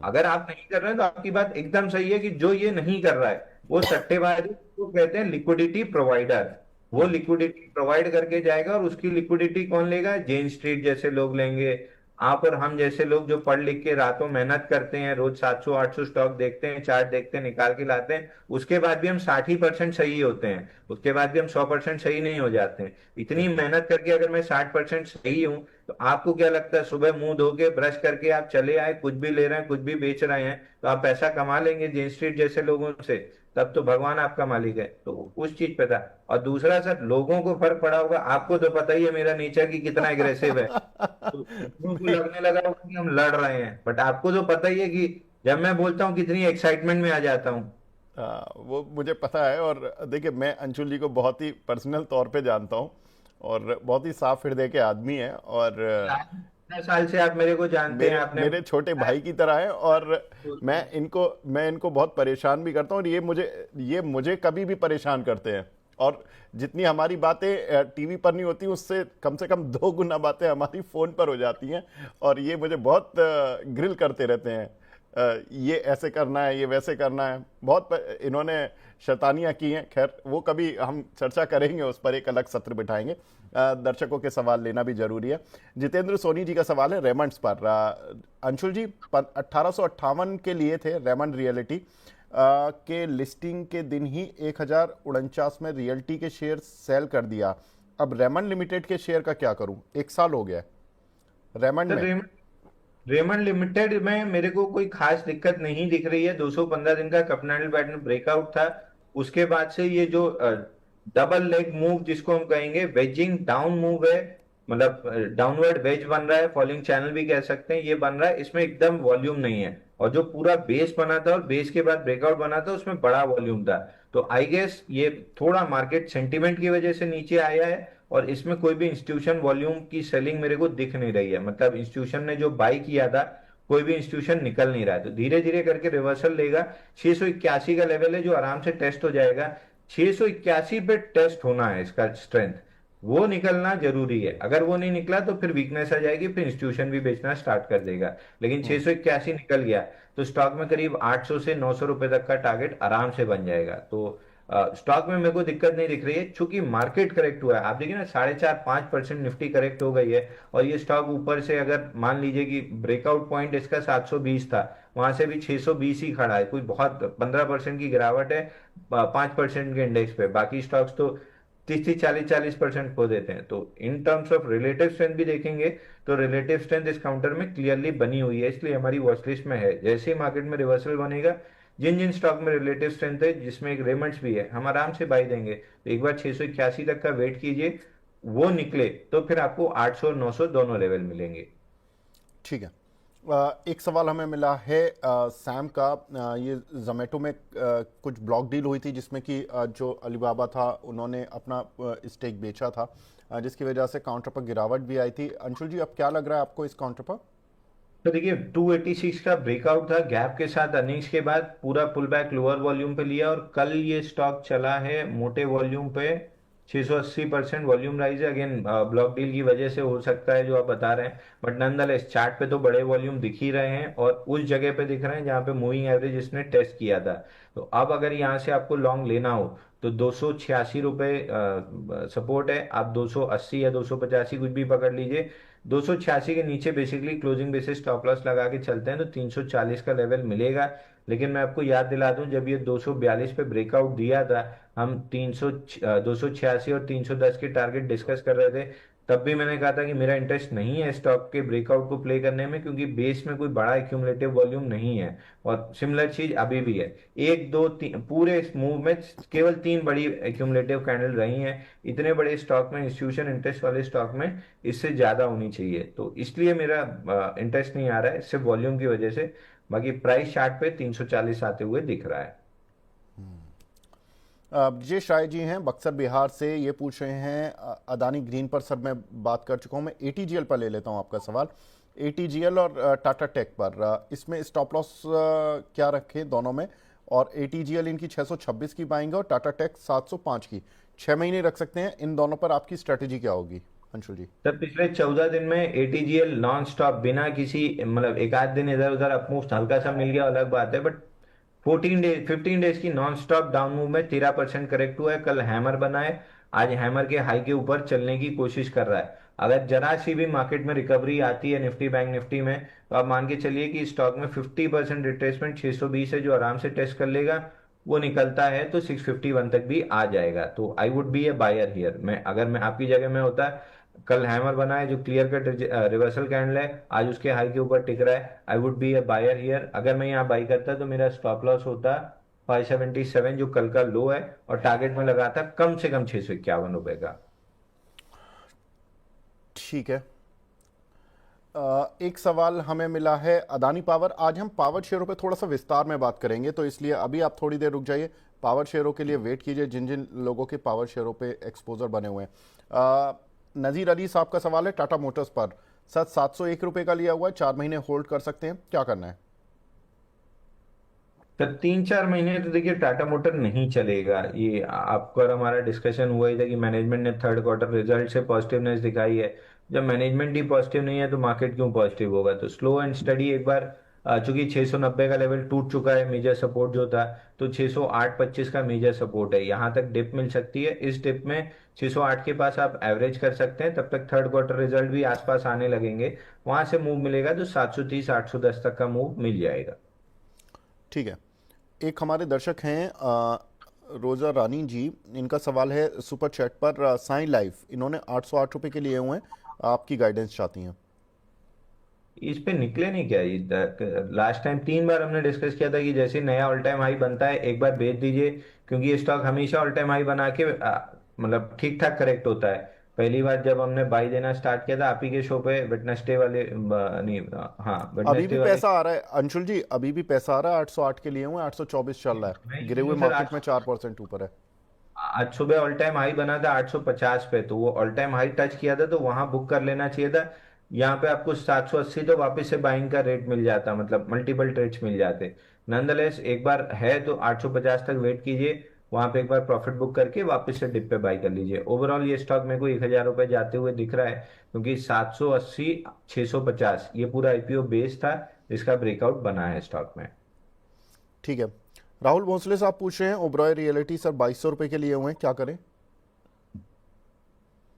B: अगर आप नहीं कर रहे हैं तो आपकी बात एकदम सही है कि जो ये नहीं कर रहा है वो सट्टेबाज है, वो कहते हैं लिक्विडिटी प्रोवाइडर। वो लिक्विडिटी प्रोवाइड करके जाएगा और उसकी लिक्विडिटी कौन लेगा? जेन स्ट्रीट जैसे लोग लेंगे। आप और हम जैसे लोग जो पढ़ लिख के रातों मेहनत करते हैं, रोज 700-800 स्टॉक देखते हैं, चार्ट देखते हैं, निकाल के लाते हैं, उसके बाद भी हम 60% सही होते हैं, उसके बाद भी हम 100% सही नहीं हो जाते हैं। इतनी मेहनत करके अगर मैं 60% सही हूं, तो आपको क्या लगता है सुबह मुंह धो के ब्रश करके आप चले आए, कुछ भी ले रहे हैं कुछ भी बेच रहे हैं, तो आप पैसा कमा लेंगे जेन स्ट्रीट जैसे लोगों से? तब तो भगवान आपका मालिक है। तो उस चीज पे था। और दूसरा सर, लोगों को फर्क पड़ा होगा, आपको तो पता ही है मेरा नेचर की कितना एग्रेसिव है। तो लोगों को लगने लगा होगा कि हम लड़ रहे हैं, बट आपको तो पता ही है कि जब मैं बोलता हूँ कितनी एक्साइटमेंट में आ जाता हूँ।
A: वो मुझे पता है। और देखिए मैं अंशुल जी को बहुत ही पर्सनल तौर पे जानता हूँ और बहुत ही साफ हृदय के आदमी हैं और
B: 10 साल से आप मेरे को जानते हैं,
A: मेरे
B: आपने
A: मेरे छोटे भाई की तरह है। और मैं इनको बहुत परेशान भी करता हूँ और ये मुझे कभी भी परेशान करते हैं। और जितनी हमारी बातें टीवी पर नहीं होती उससे कम से कम 2 गुना बातें हमारी फ़ोन पर हो जाती हैं। और ये मुझे बहुत ग्रिल करते रहते हैं, ये ऐसे करना है, ये वैसे करना है। इन्होंने शैतानियाँ की हैं। खैर वो कभी हम चर्चा करेंगे, उस पर एक अलग सत्र बिठाएंगे। दर्शकों के सवाल लेना भी जरूरी है। जितेंद्र सोनी जी का सवाल है रेमंड्स पर। अंशुल जी 1858 के लिए थे रेमंड रियलिटी के लिस्टिंग के दिन ही 1049 में रियल्टी के शेयर सेल कर दिया। अब रेमंड लिमिटेड के शेयर का क्या करूं? 1 साल हो गया है रेमंड
B: सर,
A: में।
B: रेमंड लिमिटेड में मेरे को कोई खास दिक्कत नहीं दिख रही है। 215 दिन का कैपिटल पैटर्न ब्रेकआउट था, उसके बाद से ये जो डबल लेग मूव जिसको हम कहेंगे वेजिंग डाउन मूव है, मतलब डाउनवर्ड वेज बन रहा है, फॉलिंग चैनल भी कह सकते हैं, ये बन रहा है। इसमें एकदम वॉल्यूम नहीं है। और जो पूरा बेस बना था और बेस के बाद ब्रेकआउट बना था उसमें बड़ा वॉल्यूम था। तो आई गेस ये थोड़ा मार्केट सेंटीमेंट की वजह से नीचे आया है। और इसमें कोई भी इंस्टीट्यूशन वॉल्यूम की सेलिंग मेरे को दिख नहीं रही है। मतलब इंस्टीट्यूशन ने जो बाई किया था कोई भी इंस्टीट्यूशन निकल नहीं रहा है, तो धीरे धीरे करके रिवर्सल लेगा। 681 का लेवल है जो आराम से टेस्ट हो जाएगा। 681 पे टेस्ट होना है इसका स्ट्रेंथ, वो निकलना जरूरी है। अगर वो नहीं निकला तो फिर वीकनेस आ जाएगी, फिर इंस्टीट्यूशन भी बेचना स्टार्ट कर देगा। लेकिन 681 निकल गया तो स्टॉक में करीब 800 से 900 रुपए तक का टारगेट आराम से बन जाएगा। तो स्टॉक में मेरे को दिक्कत नहीं दिख रही है, चूंकि मार्केट करेक्ट हुआ है। आप देखिए ना, 4.5-5% निफ्टी करेक्ट हो गई है, और ये स्टॉक ऊपर से अगर मान लीजिए कि ब्रेकआउट पॉइंट इसका 720 था, वहां से भी 620 ही खड़ा है। कोई बहुत 15% की गिरावट है 5% के इंडेक्स पे। बाकी स्टॉक्स तो 30-40% खो देते हैं। तो in terms of relative strength भी देखेंगे तो रिलेटिव स्ट्रेंथ इस काउंटर में क्लियरली बनी हुई है, इसलिए हमारी वॉच लिस्ट में है। जैसे ही मार्केट में रिवर्सल बनेगा, जिन जिन स्टॉक में रिलेटिव स्ट्रेंथ है, जिसमें एक रेमंड्स भी है, हम आराम से बाई देंगे। तो एक बार 681 तक का वेट कीजिए, वो निकले तो फिर आपको 800 और 900 दोनों लेवल मिलेंगे।
A: ठीक है। एक सवाल हमें मिला है सैम का। ये जोमेटो में कुछ ब्लॉक डील हुई थी जिसमें कि जो अलीबाबा था उन्होंने अपना स्टेक बेचा था, जिसकी वजह से काउंटर पर गिरावट भी आई थी। अंशुल जी, अब क्या लग रहा है आपको इस काउंटर पर?
B: तो देखिए, 286 का ब्रेकआउट था, गैप के साथ अर्निंग्स के बाद पूरा पुल बैक लोअर वॉल्यूम पे लिया, और कल ये स्टॉक चला है मोटे वॉल्यूम पे। 680% वॉल्यूम राइज है। अगेन ब्लॉक डील की वजह से हो सकता है जो आप बता रहे हैं, बट नॉनदलेस चार्ट पे तो बड़े वॉल्यूम दिख ही रहे हैं, और उस जगह पे दिख रहे हैं जहां पे मूविंग एवरेज इसने टेस्ट किया था। तो अब अगर यहाँ से आपको लॉन्ग लेना हो तो 286 रुपए सपोर्ट है। आप 280 या 285 कुछ भी पकड़ लीजिए। 286 के नीचे basically closing basis stop loss लगा के चलते हैं तो 340 का लेवल मिलेगा। लेकिन मैं आपको याद दिला दूं, जब ये 242 पे ब्रेकआउट दिया था, हम 286 और 310 के टारगेट डिस्कस कर रहे थे। तब भी मैंने कहा था कि मेरा इंटरेस्ट नहीं है स्टॉक के ब्रेकआउट को प्ले करने में, क्योंकि बेस में कोई बड़ा एक्यूमुलेटिव वॉल्यूम नहीं है। और सिमिलर चीज अभी भी है। एक दो तीन पूरे इस मूव में केवल 3 बड़ी एक्यूमुलेटिव कैंडल रही हैं। इतने बड़े स्टॉक में, इंस्टीट्यूशन इंटरेस्ट वाले स्टॉक में इससे ज्यादा होनी चाहिए। तो इसलिए मेरा इंटरेस्ट नहीं आ रहा है, सिर्फ वॉल्यूम की वजह से। बाकी प्राइस चार्ट पे 340 आते हुए दिख रहा है।
A: ब्रजेश राय जी हैं बक्सर बिहार से, ये पूछ रहे हैं अदानी ग्रीन पर सर मैं बात कर चुका हूं, मैं एटीजीएल पर ले लेता हूं आपका सवाल। एटीजीएल और टाटा टेक पर इसमें स्टॉप लॉस क्या रखें दोनों में? और एटीजीएल इनकी 626 की पाएंगे और टाटा टेक 705 की, 6 महीने रख सकते हैं। इन दोनों पर आपकी स्ट्रेटेजी क्या होगी अंशुल जी?
B: सर, पिछले 14 दिन में एटीजीएल नॉन स्टॉप, बिना किसी मतलब एक आध दिन इधर उधर अपमूव हल्का सा मिल गया अलग बात है, बट 15 डेज की नॉन स्टॉप डाउन मूव में 13% करेक्ट हुआ है। कल हैमर बना है, आज हैमर के हाई के ऊपर चलने की कोशिश कर रहा है। अगर जरा सी भी मार्केट में रिकवरी आती है निफ्टी बैंक निफ्टी में, तो आप मान के चलिए कि स्टॉक में 50% रिट्रेसमेंट 620 है जो आराम से टेस्ट कर लेगा। वो निकलता है तो 651 तक भी आ जाएगा। तो I would be a buyer here. अगर मैं आपकी जगह में होता, कल हैमर बना है जो क्लियर कट रिवर्सल कैंडल है, आज उसके हाई के ऊपर टिक रहा है, I would be a buyer here. अगर मैं यहाँ बाई करता तो मेरा स्टॉप लॉस होता 577 जो कल का लो है, और टारगेट में लगाता कम से कम 651 रुपए का।
A: ठीक है। एक सवाल हमें मिला है अदानी पावर। आज हम पावर शेयरों पे थोड़ा सा विस्तार में बात करेंगे, तो इसलिए अभी आप थोड़ी देर रुक जाइए। पावर शेयरों के लिए वेट कीजिए, जिन जिन लोगों के पावर शेयरों पे एक्सपोजर बने हुए हैं। नज़ीर अली साहब का सवाल है टाटा मोटर्स पर। सर 701 रुपये का लिया हुआ है, 4 महीने होल्ड कर सकते हैं, क्या करना है?
B: तो 3-4 महीने तो देखिए टाटा मोटर नहीं चलेगा। ये आपको और हमारा डिस्कशन हुआ ही था कि मैनेजमेंट ने थर्ड क्वार्टर रिजल्ट से पॉजिटिवनेस दिखाई है। जब मैनेजमेंट ही पॉजिटिव नहीं है तो मार्केट क्यों पॉजिटिव होगा? तो स्लो एंड स्टडी एक बार, चूंकि 690 का लेवल टूट चुका है मेजर सपोर्ट जो था, तो 608.25 का मेजर सपोर्ट है, यहां तक डिप मिल सकती है। इस डिप में 608 के पास आप एवरेज कर सकते हैं। तब तक थर्ड क्वार्टर रिजल्ट भी आसपास आने लगेंगे, वहां से मूव मिलेगा तो 730-810 तक का मूव मिल जाएगा।
A: ठीक है। एक हमारे दर्शक हैं रोजा रानी जी, इनका सवाल है सुपर चैट पर। साइन लाइफ इन्होंने 808 रुपये के लिए हुए हैं, आपकी गाइडेंस चाहती हैं।
B: इस पे निकले नहीं क्या? लास्ट टाइम 3 बार हमने डिस्कस किया था कि जैसे नया ऑल टाइम हाई बनता है एक बार बेच दीजिए, क्योंकि ये स्टॉक हमेशा ऑल टाइम हाई बना के मतलब ठीक ठाक करेक्ट होता है। पहली बार जब हमने बाई देना स्टार्ट किया था आप ही के शो पे, वेडनेसडे वाले नहीं, हाँ
A: अभी
B: वेडनेसडे
A: भी
B: वाले।
A: पैसा आ रहा है अंशुल जी, अभी भी पैसा आ रहा है। 808 के लिए हुए, 824 चल रहा
B: मैं
A: है, गिरे हुए
B: सर
A: मार्केट में 4% ऊपर है।
B: आज सुबह ऑल टाइम हाई बना था 850 पे, तो वो ऑल टाइम हाई टच किया था तो वहां बुक कर लेना चाहिए था। यहाँ पे आपको 780 तो वापस से बाइंग का रेट मिल जाता, मतलब मल्टीपल ट्रेड्स मिल जाते। नंदलेस एक बार है तो 850 तक वेट कीजिए, वहां पे एक बार प्रॉफिट बुक करके वापस से डिप पे बाई कर लीजिए। ओवरऑल ये स्टॉक मेरे को 1000 रुपये जाते हुए दिख रहा है, क्योंकि 780 650 ये पूरा आईपीओ बेस था जिसका ब्रेकआउट बना है स्टॉक में।
A: ठीक है। राहुल भोसले साहब पूछ रहे हैं ओबरॉय रियलिटी सर 2200 रुपये के लिए हुए हैं, क्या करें?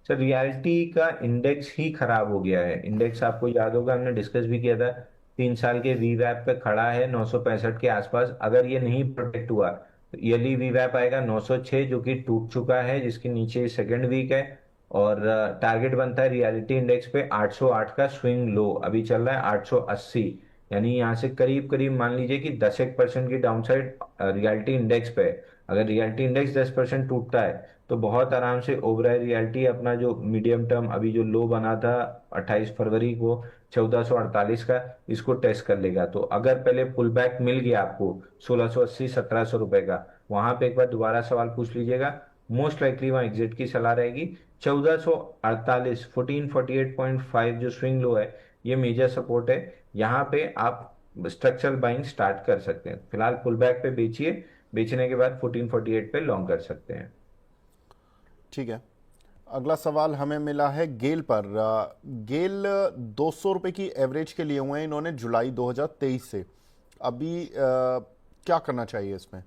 B: सर रियलिटी का इंडेक्स ही खराब हो गया है। इंडेक्स आपको याद होगा हमने डिस्कस भी किया था, 3 साल के वीवैप पे खड़ा है 965 के आसपास। अगर ये नहीं प्रोटेक्ट हुआ तो ईयरली वीवैप आएगा 906 जो कि टूट चुका है, जिसके नीचे सेकंड वीक है। और टारगेट बनता है रियलिटी इंडेक्स पे 808 का स्विंग लो, अभी चल रहा है 880। यानी यहाँ से करीब करीब मान लीजिए कि 10% की डाउनसाइड रियलिटी इंडेक्स पे है। अगर रियलिटी इंडेक्स 10% टूटता है तो बहुत आराम से ओबराय रियलिटी अपना जो मीडियम टर्म अभी जो लो बना था 28 फरवरी को 1448 का, इसको टेस्ट कर लेगा। तो अगर पहले पुल बैक मिल गया आपको 1680 1700 रुपए का, वहां पे एक बार दोबारा सवाल पूछ लीजिएगा। मोस्ट लाइकली वहां एग्जिट की सलाह रहेगी। 1448 1448.5 जो स्विंग लो है, ये मेजर सपोर्ट है। यहाँ पे आप स्ट्रक्चरल बाइंग स्टार्ट कर सकते हैं। फिलहाल पुल बैक पे बेचिए, बेचने के बाद 1448 पे लॉन्ग कर सकते हैं।
A: ठीक है। अगला सवाल हमें मिला है गेल पर। गेल 200 रुपये की एवरेज के लिए हुए हैं इन्होंने जुलाई 2023 से। अभी क्या करना चाहिए इसमें?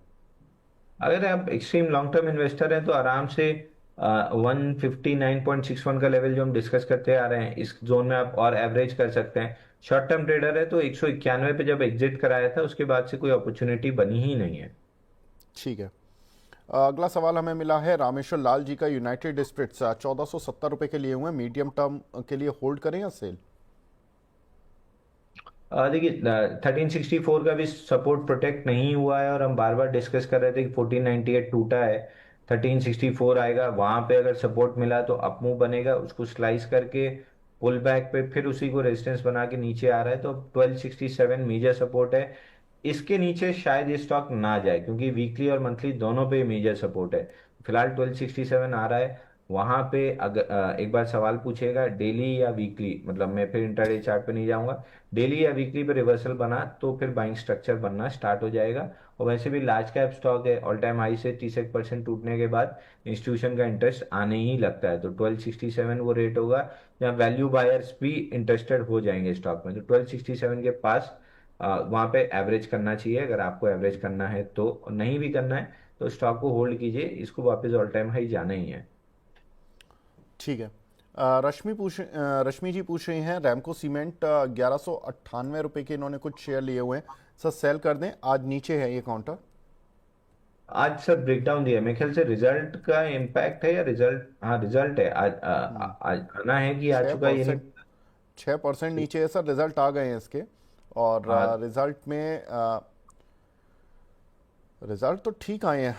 B: अगर आप एक्सट्रीम लॉन्ग टर्म इन्वेस्टर हैं तो आराम से 159.61 का लेवल जो हम डिस्कस करते आ रहे हैं, इस जोन में आप और एवरेज कर सकते हैं। शॉर्ट टर्म ट्रेडर है तो 191 पे जब एग्जिट कराया था उसके बाद से कोई अपॉर्चुनिटी बनी ही नहीं है।
A: ठीक है। अगला सवाल हमें मिला है रामेश्वर लाल जी का, यूनाइटेड स्पिरिट्स 1470 रुपये के लिए हुए हैं, मीडियम टर्म के लिए होल्ड करें या सेल?
B: देखिए 1364 का भी सपोर्ट प्रोटेक्ट नहीं हुआ है, और हम बार बार डिस्कस कर रहे थे कि 1498 टूटा है, 1364 आएगा, वहां पे अगर सपोर्ट मिला तो अप मूव बनेगा, उसको स्लाइस करके पुल बैक पे फिर उसी को रेजिस्टेंस बना के नीचे आ रहा है। तो 1267 मेजर सपोर्ट है। इसके नीचे शायद ये स्टॉक ना जाए, क्योंकि वीकली और मंथली दोनों पे मेजर सपोर्ट है। फिलहाल 1267 आ रहा है, वहां पे अगर एक बार सवाल पूछेगा डेली या वीकली, मतलब मैं फिर इंटरडे चार्ट पे नहीं जाऊंगा, डेली या वीकली पे रिवर्सल बना तो फिर बाइंग स्ट्रक्चर बनना स्टार्ट हो जाएगा। और वैसे भी लार्ज कैप स्टॉक है, ऑल टाइम हाई से 30% टूटने के बाद इंस्टीट्यूशन का इंटरेस्ट आने ही लगता है। तो 1267 वो रेट होगा जहाँ वैल्यू बायर्स भी इंटरेस्टेड हो जाएंगे स्टॉक में। तो 1267 के पास वहां पे एवरेज करना चाहिए, अगर आपको एवरेज करना है तो। नहीं भी करना है तो स्टॉक को होल्ड कीजिए, इसको वापस ऑल टाइम हाई जाना ही है।
A: ठीक है। रश्मि जी पूछ रही हैं रैमको सीमेंट 1198 रुपये के इन्होंने कुछ शेयर लिए हुए हैं सर, सेल कर दें? आज नीचे है ये काउंटर।
B: आज सर ब्रेकडाउन दिया मेरे ख्याल से रिजल्ट का इम्पैक्ट है, या रिजल्ट, हाँ रिजल्ट है आज। आज आना है कि आ
A: छः
B: चुका है ये नहीं।
A: परसेंट 6% नीचे है सर, रिजल्ट आ गए हैं इसके। और
B: हाँ
A: रिजल्ट में रिजल्ट तो ठीक आए हैं,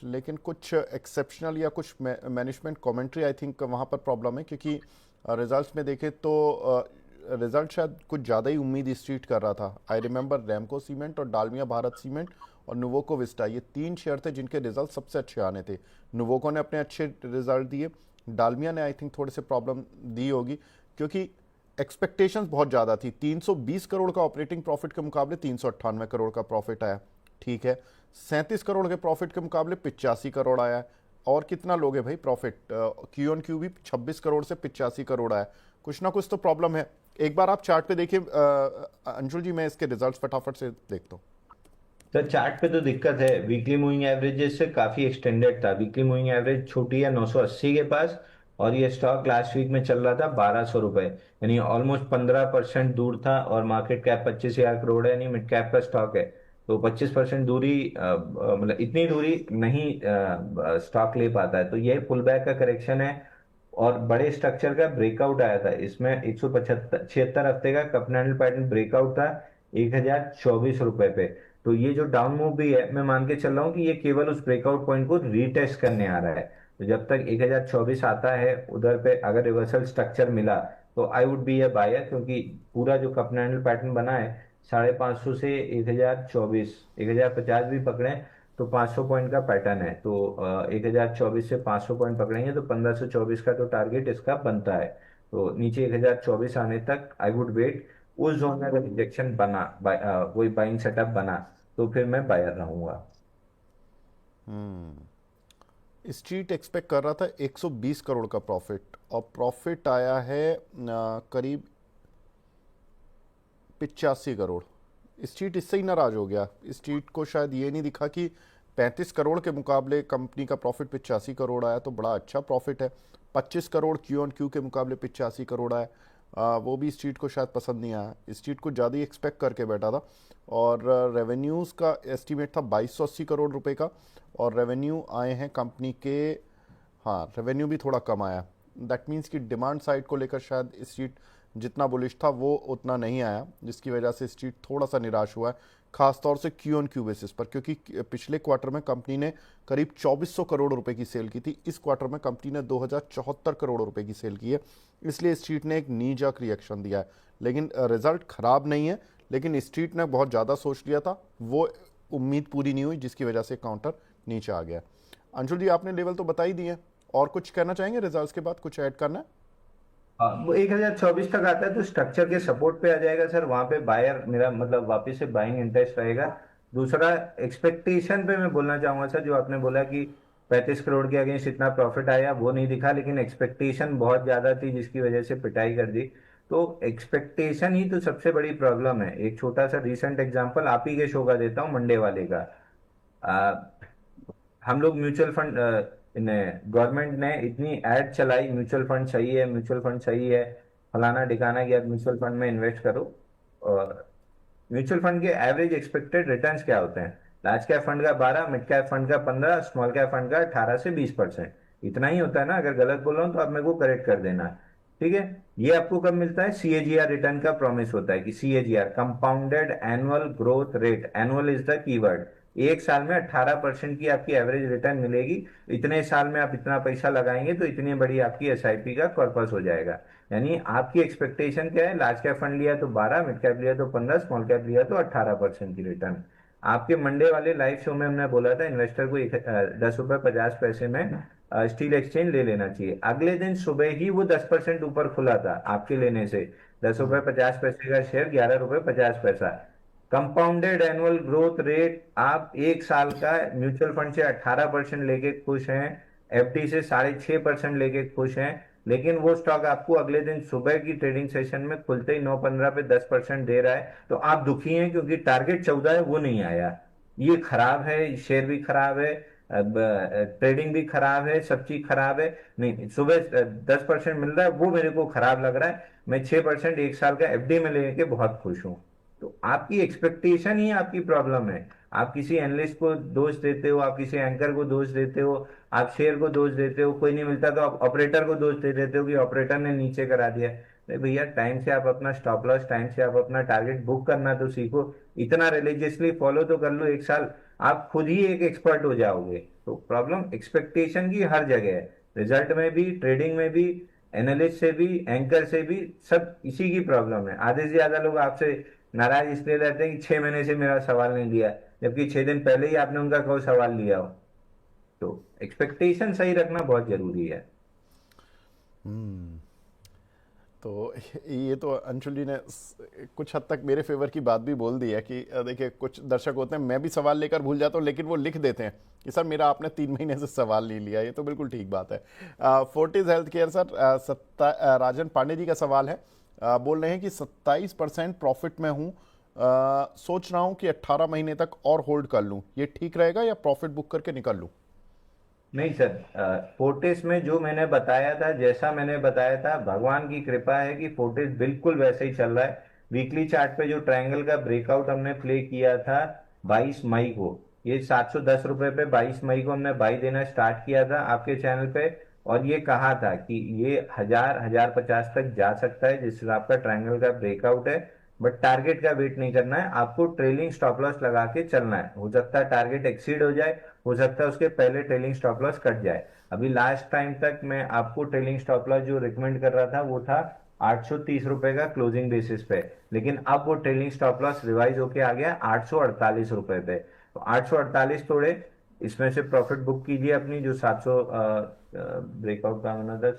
A: लेकिन कुछ एक्सेप्शनल या कुछ मैनेजमेंट कमेंट्री आई थिंक वहाँ पर प्रॉब्लम है, क्योंकि रिजल्ट्स में देखें तो रिजल्ट शायद कुछ ज़्यादा ही उम्मीद स्ट्रीट कर रहा था। आई रिमेंबर रैमको सीमेंट और डालमिया भारत सीमेंट और नुवोको विस्टा, ये 3 शेयर थे जिनके रिजल्ट सबसे अच्छे आने थे। नुवोको ने अपने अच्छे रिजल्ट दिए, डालमिया ने आई थिंक थोड़े से प्रॉब्लम दी होगी, क्योंकि एक्सपेक्टेशंस बहुत ज़्यादा थी। 320 करोड़ का ऑपरेटिंग प्रॉफिट के मुकाबले 398 करोड़ का प्रॉफिट आया, ठीक है। 37 करोड़ के प्रॉफिट के मुकाबले 85 करोड़ आया है। और कितना लोगे भाई प्रॉफिट? क्यू ऑन क्यू भी 26 करोड़ से 85 करोड़ आया। कुछ ना कुछ तो प्रॉब्लम है। एक बार आप चार्ट पे देखिए अंशुल जी, मैं इसके रिजल्ट्स फटाफट से देखता हूँ।
B: सर चार्ट पे तो दिक्कत है, वीकली मूविंग एवरेजेस से काफी एक्सटेंडेड था। वीकली मूविंग एवरेज छोटी है 980 के पास, और ये स्टॉक लास्ट वीक में चल रहा था 1200 रुपए, यानी ऑलमोस्ट 15% दूर था। और मार्केट कैप 25,000 करोड़ है, यानी मिड कैप का स्टॉक है। तो 25% दूरी मतलब इतनी दूरी नहीं स्टॉक ले पाता है। तो ये पुल बैक का करेक्शन है, और बड़े स्ट्रक्चर का ब्रेकआउट आया था इसमें। 175 हफ्ते का कपनैंडल पैटर्न ब्रेकआउट था 1024 रुपए पे। तो ये जो डाउन मूव भी है, मैं मान के चल रहा हूँ कि ये केवल उस ब्रेकआउट पॉइंट को रीटेस्ट करने आ रहा है। तो जब तक 1024 आता है उधर पे, अगर रिवर्सल स्ट्रक्चर मिला तो I would be a buyer, क्योंकि पूरा जो कपनैंडल पैटर्न बना है 550 से 1024, 1050 भी पकड़े तो 500 पॉइंट का पैटर्न है। तो 1024 से 500 पॉइंट पकड़ेंगे तो 1524 का तो टारगेट इसका बनता है। तो नीचे 1024 आने तक आई वुड वेट। उस जोन में अगर रिजेक्शन बना, कोई बाइंग सेटअप बना, तो फिर मैं बायर रहूंगा।
A: स्ट्रीट एक्सपेक्ट कर रहा था 120 करोड़ का प्रॉफिट, और प्रॉफिट आया है करीब 85 करोड़। स्ट्रीट इससे ही नाराज हो गया। स्ट्रीट को शायद ये नहीं दिखा कि 35 करोड़ के मुकाबले कंपनी का प्रॉफिट 85 करोड़ आया, तो बड़ा अच्छा प्रॉफिट है। 25 करोड़ क्यू ऑन क्यू के मुकाबले 85 करोड़ आया, वो भी स्ट्रीट को शायद पसंद नहीं आया। स्ट्रीट को ज़्यादा ही एक्सपेक्ट करके बैठा था। और रेवेन्यूज़ का एस्टीमेट था 2280 करोड़ रुपए का, और रेवेन्यू आए हैं कंपनी के, हाँ रेवेन्यू भी थोड़ा कम आया। दैट मीन्स कि डिमांड साइड को लेकर शायद स्ट्रीट जितना बुलिश था वो उतना नहीं आया, जिसकी वजह से स्ट्रीट थोड़ा सा निराश हुआ है, खास तौर से क्यू ऑन क्यू बेसिस पर, क्योंकि पिछले क्वार्टर में कंपनी ने करीब 2400 करोड़ रुपए की सेल की थी। इस क्वार्टर में कंपनी ने 2074 करोड़ रुपए की सेल की है, इसलिए स्ट्रीट ने एक नी जर्क रिएक्शन दिया है। लेकिन रिजल्ट खराब नहीं है, लेकिन स्ट्रीट ने बहुत ज़्यादा सोच लिया था, वो उम्मीद पूरी नहीं हुई, जिसकी वजह से काउंटर नीचे आ गया। अंशुल जी, आपने लेवल तो बता ही दिए, और कुछ कहना चाहेंगे रिजल्ट्स के बाद, कुछ ऐड करना है?
B: हाँ, वो 1024 तक आता है तो स्ट्रक्चर के सपोर्ट पे आ जाएगा सर। वहां पे बायर, मेरा मतलब वापस से बाइंग इंटरेस्ट रहेगा। दूसरा, एक्सपेक्टेशन पे मैं बोलना चाहूंगा सर, जो आपने बोला कि 35 करोड़ के अगेंस्ट इतना प्रॉफिट आया, वो नहीं दिखा, लेकिन एक्सपेक्टेशन बहुत ज्यादा थी जिसकी वजह से पिटाई कर दी। तो एक्सपेक्टेशन ही तो सबसे बड़ी प्रॉब्लम है। एक छोटा सा रिसेंट एग्जांपल आप ही के शो का देता हूँ, मंडे वाले का। हम लोग म्यूचुअल फंड, गवर्नमेंट ने इतनी एड चलाई, म्यूचुअल फंड सही है, म्यूचुअल फंड सही है, फलाना ठिकाना कि आप म्यूचुअल फंड में इन्वेस्ट करो। और म्यूचुअल फंड के एवरेज एक्सपेक्टेड रिटर्न्स क्या होते हैं? लार्ज कैप फंड का 12, मिड कैप फंड का 15, स्मॉल कैप फंड का 18 से 20%। इतना ही होता है ना? अगर गलत बोल रहा हूं तो आप मेरे को करेक्ट कर देना। ठीक है। ये आपको कब मिलता है? सीएजीआर रिटर्न का प्रॉमिस होता है कि CAGR, compounded annual growth rate, annual is the keyword. एक साल में 18% की आपकी एवरेज रिटर्न मिलेगी। इतने साल में आप इतना पैसा लगाएंगे तो इतनी बड़ी आपकी एसआईपी का कॉर्पस हो जाएगा। यानी आपकी एक्सपेक्टेशन क्या है? लार्ज कैप फंड लिया तो 12, मिड कैप लिया तो 15, स्मॉल कैप लिया तो 18% की रिटर्न। आपके मंडे वाले लाइव शो में हमने बोला था इन्वेस्टर को 10 रुपए 50 पैसे में स्टील एक्सचेंज ले लेना चाहिए। अगले दिन सुबह ही वो 10% ऊपर खुला था आपके लेने से। 10 रुपए 50 पैसे का शेयर, 11 रुपए 50 पैसा। कंपाउंडेड एनुअल ग्रोथ रेट, आप एक साल का म्यूचुअल फंड से 18% लेके खुश हैं, एफडी से 6.5% लेके खुश हैं, लेकिन वो स्टॉक आपको अगले दिन सुबह की ट्रेडिंग सेशन में खुलते ही 9:15 पे 10% दे रहा है, तो आप दुखी हैं क्योंकि टारगेट 14 है, वो नहीं आया। ये खराब है, शेयर भी खराब है, ट्रेडिंग भी खराब है, सब चीज खराब है। नहीं, सुबह 10% मिल रहा है वो मेरे को खराब लग रहा है। मैं 6% एक साल का एफडी में लेके बहुत खुश हूँ। तो आपकी एक्सपेक्टेशन ही आपकी प्रॉब्लम है। आप किसी एनालिस्ट को दोष देते हो, आप किसी एंकर को दोष देते हो, आप शेयर को दोष देते हो, कोई नहीं मिलता तो आप ऑपरेटर को दोष दे देते हो कि ऑपरेटर ने नीचे करा दिया। अरे भैया, टाइम से आप अपना स्टॉप लॉस, टाइम से आप अपना टारगेट बुक करना तो सीखो। इतना रिलीजियसली फॉलो तो कर लो एक साल, आप खुद ही एक एक्सपर्ट हो जाओगे। तो प्रॉब्लम एक्सपेक्टेशन की हर जगह है, रिजल्ट में भी, ट्रेडिंग में भी, एनालिस्ट से भी, एंकर से भी, सब इसी की प्रॉब्लम है। आधे से ज्यादा लोग आपसे नाराज इसलिए रहते हैं कि 6 महीने से मेरा सवाल नहीं लिया, जबकि 6 दिन पहले ही आपने उनका कोई सवाल लिया हो। तो एक्सपेक्टेशन सही रखना बहुत जरूरी है।
A: तो ये तो अंशुल जी ने कुछ हद तक मेरे फेवर की बात भी बोल दी है कि देखिए, कुछ दर्शक होते हैं, मैं भी सवाल लेकर भूल जाता हूँ, लेकिन वो लिख देते हैं कि सर मेरा आपने 3 महीने से सवाल नहीं लिया। ये तो बिल्कुल ठीक बात है। फोर्टिस हेल्थ केयर सर, राजन पांडे जी का सवाल है। बोल रहे हैं कि 27% प्रॉफिट में हूँ, सोच रहा हूँ कि 18 महीने तक और होल्ड कर लूँ, ये ठीक रहेगा या प्रॉफिट बुक करके निकल लूँ?
B: नहीं सर, फोर्टिस में जो मैंने बताया था, जैसा मैंने बताया था, भगवान की कृपा है कि फोर्टिस बिल्कुल वैसे ही चल रहा है। वीकली चार्ट पे जो ट्रायंगल का ब्रेकआउट हमने प्ले किया था 22 मई को, ये 710 रुपए पे 22 मई को हमने बाई देना स्टार्ट किया था आपके चैनल पे, और ये कहा था कि ये 1050 तक जा सकता है जिस हिसाब का ट्रायंगल का ब्रेकआउट है। बट टारगेट का वेट नहीं करना है, आपको ट्रेलिंग स्टॉप लॉस लगा के चलना है। हो सकता है टारगेट एक्सीड हो जाए, हो सकता है उसके पहले ट्रेलिंग स्टॉप लॉस कट जाए। अभी लास्ट टाइम तक मैं आपको ट्रेलिंग स्टॉप लॉस जो रिकमेंड कर रहा था वो था 830 रुपए का क्लोजिंग बेसिस पे, लेकिन अब वो ट्रेलिंग स्टॉप लॉस रिवाइज होके आ गया 848 रुपए पे। तो 848 तोड़े, इसमें से प्रॉफिट बुक कीजिए अपनी, जो 700 ब्रेकआउट का होना था,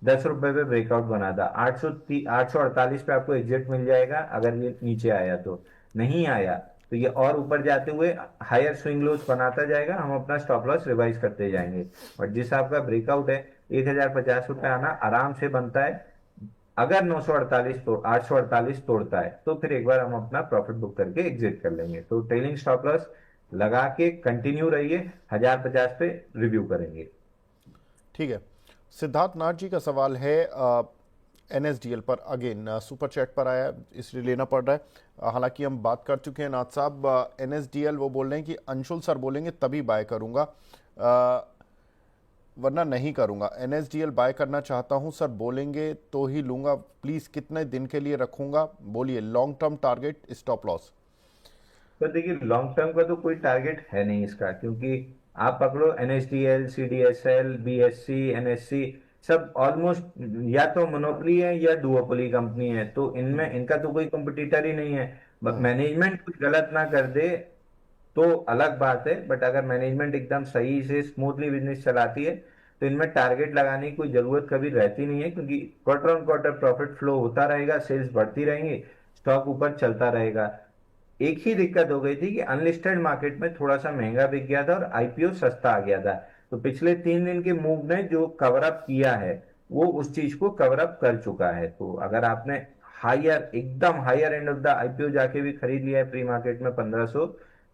B: 10 रुपए पे ब्रेकआउट बना था। 848 पे आपको एग्जिट मिल जाएगा अगर ये नीचे आया तो। नहीं आया तो ये और ऊपर जाते हुए हायर स्विंग लोज बनाता जाएगा, हम अपना स्टॉप लॉस रिवाइज करते जाएंगे। और जिस आपका ब्रेकआउट है 1050 रुपए आना आराम से बनता है। अगर 948 तो 848 तोड़ता है तो फिर एक बार हम अपना प्रॉफिट बुक करके एग्जिट कर लेंगे। तो ट्रेलिंग स्टॉप लॉस लगा के कंटिन्यू रहिए, 1050 पे रिव्यू करेंगे।
A: ठीक है। सिद्धार्थ नाथ जी का सवाल है एनएसडीएल पर, अगेन सुपर चैट पर आया, इसलिए लेना पड़ रहा है। हालांकि हम बात कर चुके हैं नाथ साहब। एनएसडीएल वो बोल रहे हैं कि अंशुल सर बोलेंगे तभी बाय करूंगा, वरना नहीं करूंगा। एनएसडीएल बाय करना चाहता हूं, सर बोलेंगे तो ही लूंगा, प्लीज कितने दिन के लिए रखूंगा, बोलिए। Long term target, stop loss.
B: तो देखिए लॉन्ग टर्म का तो कोई टारगेट है नहीं इसका, क्योंकि आप पकड़ो एनएसडीएल, सीडीएसएल, बीएससी, एनएससी, सब ऑलमोस्ट या तो मोनोपोली है या डुओपोली कंपनी है। तो इनमें इनका तो कोई कंपटीटर ही नहीं है। मैनेजमेंट कुछ गलत ना कर दे तो अलग बात है, बट अगर मैनेजमेंट एकदम सही से स्मूथली बिजनेस चलाती है तो इनमें टारगेट लगाने की कोई जरूरत कभी रहती नहीं है, क्योंकि quarter on quarter profit flow होता रहेगा, सेल्स बढ़ती रहेंगी, स्टॉक ऊपर चलता रहेगा। एक ही दिक्कत हो गई थी कि अनलिस्टेड मार्केट में थोड़ा सा महंगा बिक गया था और आईपीओ सस्ता आ गया था। तो पिछले 3 दिन के मूव ने जो कवर अप किया है वो उस चीज को कवर अप कर चुका है। तो अगर आपने हायर एकदम higher end of the IPO जाके भी खरीद लिया है प्री मार्केट में 1500,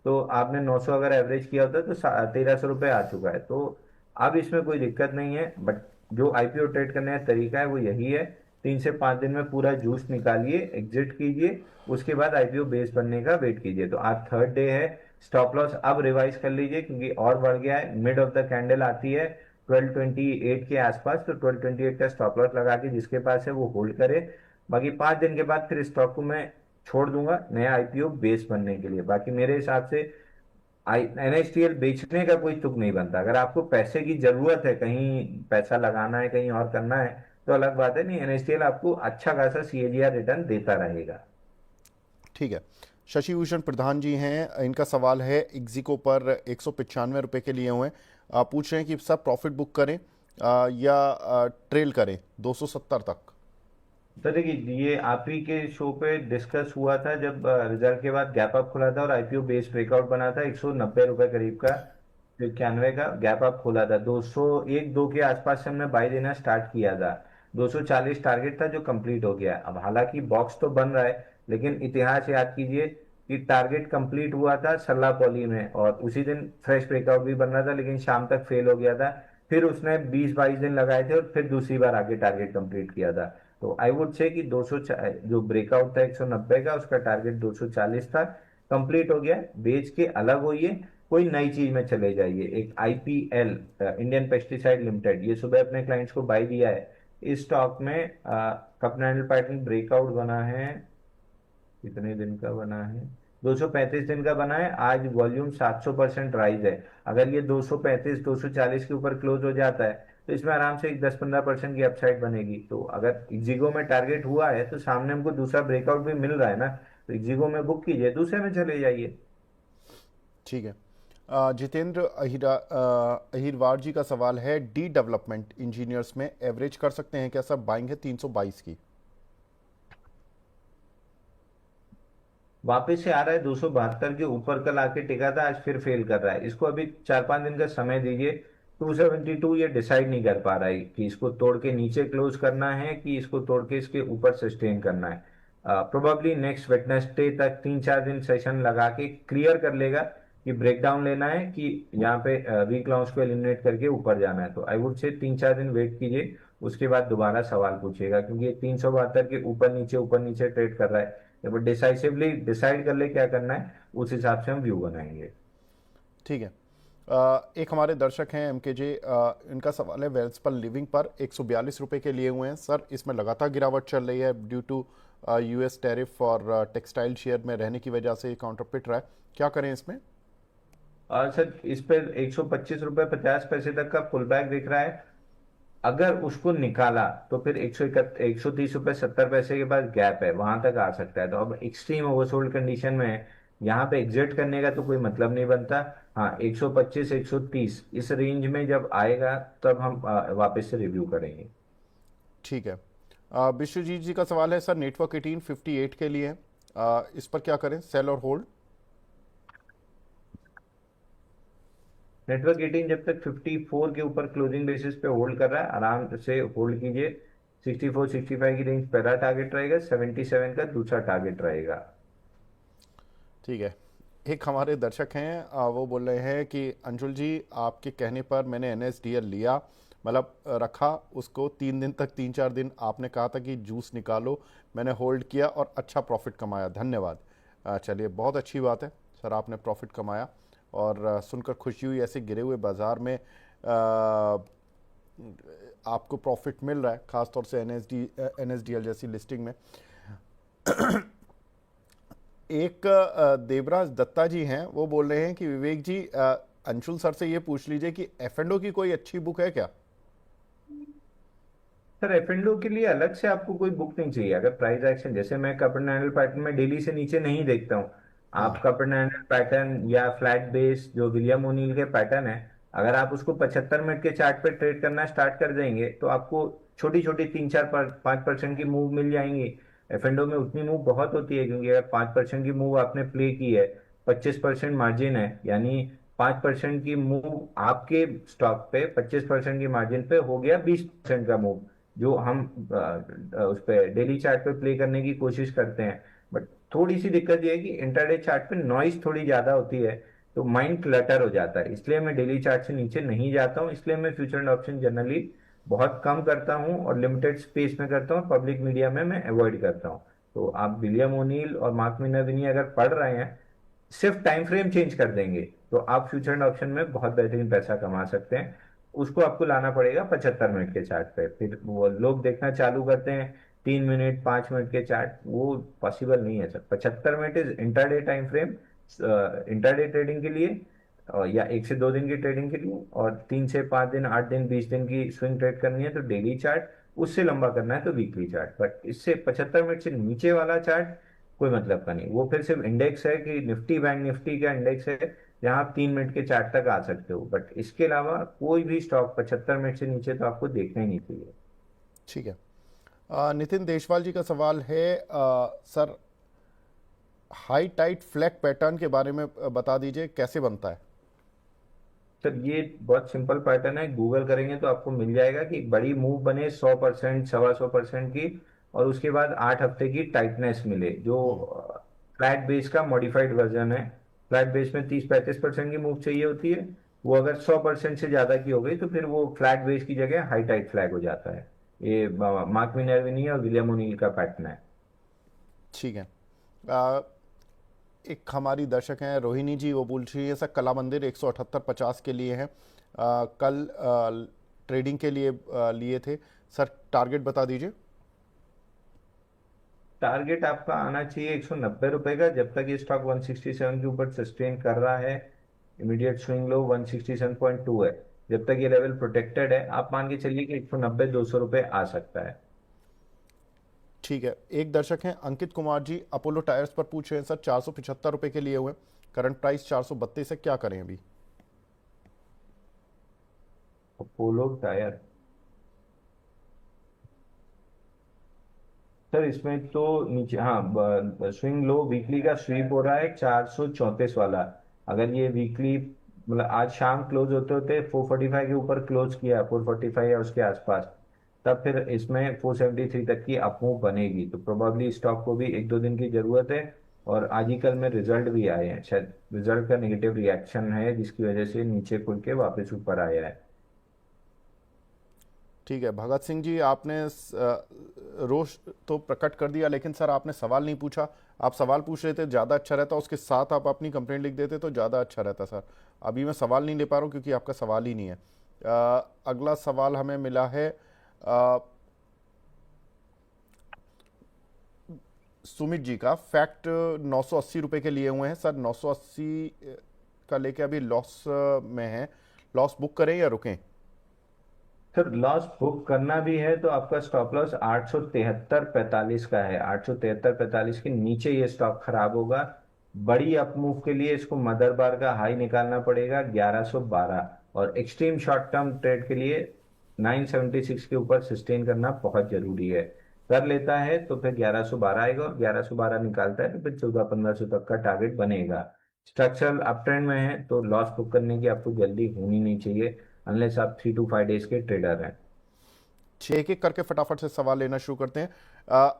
B: तो आपने 900 अगर एवरेज किया होता तो 1300 रुपये आ चुका है। तो अब इसमें कोई दिक्कत नहीं है, बट जो आईपीओ ट्रेड करने का तरीका है वो यही है। 3 से 5 दिन में पूरा जूस निकालिए, एग्जिट कीजिए, उसके बाद आईपीओ बेस बनने का वेट कीजिए। तो आज थर्ड डे है, स्टॉप लॉस अब रिवाइज कर लीजिए क्योंकि और बढ़ गया है। मिड ऑफ द कैंडल आती है 1228 के आसपास, तो 1228 का स्टॉप लॉस लगा के जिसके पास है वो होल्ड करे। बाकी 5 दिन के बाद फिर स्टॉक को मैं छोड़ दूंगा नया आईपीओ बेस बनने के लिए। बाकी मेरे हिसाब से आई एनएसटीएल बेचने का कोई तुक नहीं बनता। अगर आपको पैसे की जरूरत है, कहीं पैसा लगाना है, कहीं और करना है, तो अलग बात है। नहीं, एनएसटीएल आपको अच्छा खासा सीएजीआर रिटर्न देता रहेगा।
A: ठीक है। शशि भूषण प्रधान जी हैं, इनका सवाल है इक्जिको पर 195 रुपये के लिए हुए हैं। पूछ रहे हैं कि सब प्रॉफिट बुक करें या ट्रेल करें 270 तक।
B: तो देखिए ये आप ही के शो पे डिस्कस हुआ था जब रिजल्ट के बाद गैप अप खुला था और आईपीओ बेस ब्रेकआउट बना था 190 रुपए करीब का, 91 का गैप अप खुला था। 201-2 के आसपास से हमने बाय देना स्टार्ट किया था। 240 टारगेट था जो कंप्लीट हो गया। अब हालांकि बॉक्स तो बन रहा है, लेकिन इतिहास याद कीजिए कि टारगेट कंप्लीट हुआ था सल्ला पॉली में और उसी दिन फ्रेश ब्रेकआउट भी बन रहा था, लेकिन शाम तक फेल हो गया था। फिर उसने 20-22 दिन लगाए थे और फिर दूसरी बार आगे टारगेट कंप्लीट किया था। तो आई वुड से कि 200 जो ब्रेकआउट था 190 का, उसका टारगेट 240 था, कंप्लीट हो गया। बेच के अलग होइए, कोई नई चीज में चले जाइए। एक आईपीएल, इंडियन पेस्टिसाइड लिमिटेड, ये सुबह अपने क्लाइंट्स को बाई दिया है। इस स्टॉक में कपनैंडल पैटर्न ब्रेकआउट बना है, कितने दिन का बना है, 235 दिन का बना है। आज वॉल्यूम 700% राइज है। अगर ये 235 240 के ऊपर क्लोज हो जाता है तो इसमें आराम से एक 10-15% की अपसाइड बनेगी। तो अगर इक्जिगो में टारगेट हुआ है तो सामने हमको दूसरा ब्रेकआउट भी मिल रहा है ना, तो इक्जिगो में बुक कीजिए, दूसरे में चले जाइए।
A: ठीक है। जितेंद्र अहिरवार जी का सवाल है, डी डेवलपमेंट इंजीनियर्स में एवरेज कर सकते हैं क्या सर? बाइंग है 322 की।
B: वापस से आ रहा है 272 के ऊपर, कल आके टिका था, आज फिर फेल कर रहा है। इसको अभी 4-5 दिन का समय दीजिए। 272 ये डिसाइड नहीं कर पा रहा है कि इसको तोड़ के नीचे क्लोज करना है कि इसको तोड़ के इसके ऊपर सस्टेन करना है। प्रोबेबली नेक्स्ट वेडनेसडे तक 3-4 दिन सेशन लगा के क्लियर कर लेगा कि ब्रेकडाउन लेना है कि यहाँ पे वीक लॉन्च को एलिमिनेट करके ऊपर जाना है। तो आई वुड से 3-4 दिन वेट कीजिए, उसके बाद दोबारा सवाल पूछिएगा, क्योंकि ये 372 के ऊपर नीचे ट्रेड कर रहा है। जब डिसाइसिवली डिसाइड कर ले क्या करना है, उस हिसाब से हम व्यू बनाएंगे।
A: ठीक है। एक हमारे दर्शक हैं एमके इनका सवाल है वेल्स पर लिविंग पर 142 रुपये के लिए हुए हैं। सर इसमें लगातार गिरावट चल रही है ड्यू टू यूएस टैरिफ और टेक्सटाइल शेयर में रहने की वजह से काउंटर पिट रहा है, क्या करें इसमें?
B: सर इस पे 125 रुपये 50 पैसे तक का पुल बैक दिख रहा है। अगर उसको निकाला तो फिर 130 रुपये 70 पैसे के बाद गैप है, वहां तक आ सकता है। तो अब एक्सट्रीम ओवरसोल्ड कंडीशन में है, यहाँ पे एग्जिट करने का तो कोई मतलब नहीं बनता। हाँ, 125 130 इस रेंज में जब आएगा तब हम वापस से रिव्यू करेंगे।
A: ठीक है। विश्वजीत जी का सवाल है सर, नेटवर्क 1858 के लिए इस पर क्या करें, सेल और होल्ड?
B: नेटवर्क 18 जब तक 54 के ऊपर क्लोजिंग बेसिस पे होल्ड कर रहा है, आराम से होल्ड कीजिए। 64 65 की रेंज पहला टारगेट रहेगा, 77 का दूसरा टारगेट रहेगा।
A: ठीक है। एक हमारे दर्शक हैं, वो बोल रहे हैं कि अंशुल जी आपके कहने पर मैंने NSDL लिया, मतलब रखा उसको 3 दिन तक, 3-4 दिन आपने कहा था कि जूस निकालो, मैंने होल्ड किया और अच्छा प्रॉफिट कमाया, धन्यवाद। चलिए, बहुत अच्छी बात है सर, आपने प्रॉफिट कमाया और सुनकर खुशी हुई। ऐसे गिरे हुए बाज़ार में आपको प्रॉफिट मिल रहा है, ख़ासतौर से NSDL जैसी लिस्टिंग में। एक देवराज दत्ता जी हैं, वो बोल रहे हैं कि विवेक जी अंशुल सर से ये पूछ लीजिए कि F&O की कोई अच्छी बुक है क्या?
B: सर एफ के लिए अलग से आपको कोई बुक नहीं चाहिए। अगर प्राइस एक्शन, जैसे मैं कपन एंडल पैटर्न में डेली से नीचे नहीं देखता हूँ, आप कपन एंडल पैटर्न या फ्लैट बेस जो विलियम ओनील के पैटर्न है, अगर आप उसको 75 मिनट के चार्ट पे ट्रेड करना स्टार्ट कर देंगे तो आपको छोटी छोटी 3-4-5% की मूव मिल जाएंगी। एफ में उतनी मूव बहुत होती है, क्योंकि अगर 5% की मूव आपने प्ले की है, 25% मार्जिन है, यानी 5% की मूव आपके स्टॉक पे 25% की मार्जिन पे हो गया 20% का मूव, जो हम उस पे डेली चार्ट पे प्ले करने की कोशिश करते हैं। बट थोड़ी सी दिक्कत ये है कि इंटरडे चार्ट पे नॉइस थोड़ी ज्यादा होती है, तो माइंड क्लटर हो जाता है, इसलिए मैं डेली चार्ट से नीचे नहीं जाता हूँ। इसलिए मैं फ्यूचर एंड ऑप्शन जनरली बहुत कम करता हूँ और लिमिटेड स्पेस में करता हूँ, पब्लिक मीडिया में मैं अवॉइड करता हूँ। तो आप विलियम ओनील और मार्क मिनर्विनी अगर पढ़ रहे हैं, सिर्फ टाइम फ्रेम चेंज कर देंगे तो आप फ्यूचर एंड ऑप्शन में बहुत बेहतरीन पैसा कमा सकते हैं। उसको आपको लाना पड़ेगा 75 मिनट के चार्ट पे, फिर वो लोग देखना चालू करते हैं 3 मिनट 5 मिनट के चार्ट, वो पॉसिबल नहीं है sir. 75 minute is intraday time frame, intraday trading के लिए, या 1 से 2 दिन की ट्रेडिंग के लिए, और 3 से 5 दिन 8 दिन 20 दिन की स्विंग ट्रेड करनी है तो डेली चार्ट, उससे लंबा करना है तो वीकली चार्ट। बट इससे 75 मिनट से नीचे वाला चार्ट कोई मतलब का नहीं, वो फिर सिर्फ इंडेक्स है कि निफ्टी बैंक निफ्टी का इंडेक्स है जहां आप 3 मिनट के चार्ट तक आ सकते हो। बट इसके अलावा कोई भी स्टॉक 75 मिनट से नीचे तो आपको देखना ही नहीं चाहिए।
A: ठीक है। नितिन देशवाल जी का सवाल है, sir high tight flag pattern के बारे में बता दीजिए, कैसे बनता है?
B: सर ये बहुत सिंपल पैटर्न है, गूगल करेंगे तो आपको मिल जाएगा कि एक बड़ी मूव बने 100% 125% की, और उसके बाद 8 हफ्ते की टाइटनेस मिले, जो फ्लैट बेस का मॉडिफाइड वर्जन है। फ्लैट बेस में 30-35% की मूव चाहिए होती है, वो अगर 100% से ज्यादा की हो गई तो फिर वो फ्लैट बेस की जगह हाई टाइट फ्लैग हो जाता है। ये मार्क मिनर्विनी और विलियम ओनील का पैटर्न है।
A: ठीक है। अ, एक हमारी दर्शक हैं रोहिणी जी, वो पूछ रही है सर कला मंदिर 178.50 के लिए हैं, कल ट्रेडिंग के लिए लिए थे सर, टारगेट बता दीजिए।
B: टारगेट आपका आना चाहिए 190 रुपए का, जब तक ये स्टॉक 167 के ऊपर सस्टेन कर रहा है। इमीडिएट स्विंग लो 167.2 है, जब तक ये लेवल प्रोटेक्टेड है आप मान के चलिए कि 190-200 रुपए आ सकता है।
A: ठीक है। एक दर्शक हैं अंकित कुमार जी, अपोलो टायर्स पर पूछ रहे हैं सर, 475 रुपये के लिए हुए, करंट प्राइस 432 है, क्या करें अभी?
B: अपोलो टायर, सर इसमें तो नीचे, हाँ, स्विंग लो वीकली का स्वीप हो रहा है 434 वाला। अगर ये वीकली, मतलब आज शाम क्लोज होते होते 445 के ऊपर क्लोज किया, 445 या उसके आसपास, तब फिर इसमें 473 तक की अपमूव बनेगी, तो प्रोबेबली स्टॉक को भी 1-2 दिन की जरूरत है। और आज ही कल में रिजल्ट भी आए हैं, शायद रिजल्ट का नेगेटिव रिएक्शन है जिसकी वजह से नीचे खुल के वापस ऊपर आया है।
A: ठीक है। भगत सिंह जी, आपने रोष तो प्रकट कर दिया, लेकिन सर आपने सवाल नहीं पूछा। आप सवाल पूछ रहे थे, ज़्यादा अच्छा रहता, उसके साथ आप अपनी कंप्लेंट लिख देते तो ज़्यादा अच्छा रहता सर। अभी मैं सवाल नहीं ले पा रहा हूँ क्योंकि आपका सवाल ही नहीं है। अगला सवाल हमें मिला है सुमित जी का, फैक्ट 980 रुपये के लिए हुए हैं सर, 980 का लेके अभी लॉस में है, लॉस बुक करें या रुकें?
B: सर लॉस बुक करना भी है तो आपका स्टॉप लॉस 873.45 का है, 873.45 के नीचे ये स्टॉक खराब होगा। बड़ी अपमूव के लिए इसको मदर बार का हाई निकालना पड़ेगा 1112, और एक्सट्रीम शॉर्ट टर्म ट्रेड के लिए 976 के ऊपर सस्टेन करना बहुत जरूरी है। कर लेता है तो फिर 1112 आएगा, और 1112 निकालता है तो फिर 1400-1500 तक का टारगेट बनेगा। स्ट्रक्चरल अप ट्रेंड में है तो लॉस बुक करने की आपको जल्दी होनी नहीं चाहिए, अनलेस आप 3 to 5 डेज के ट्रेडर हैं।
A: एक एक करके फटाफट से सवाल लेना शुरू करते हैं।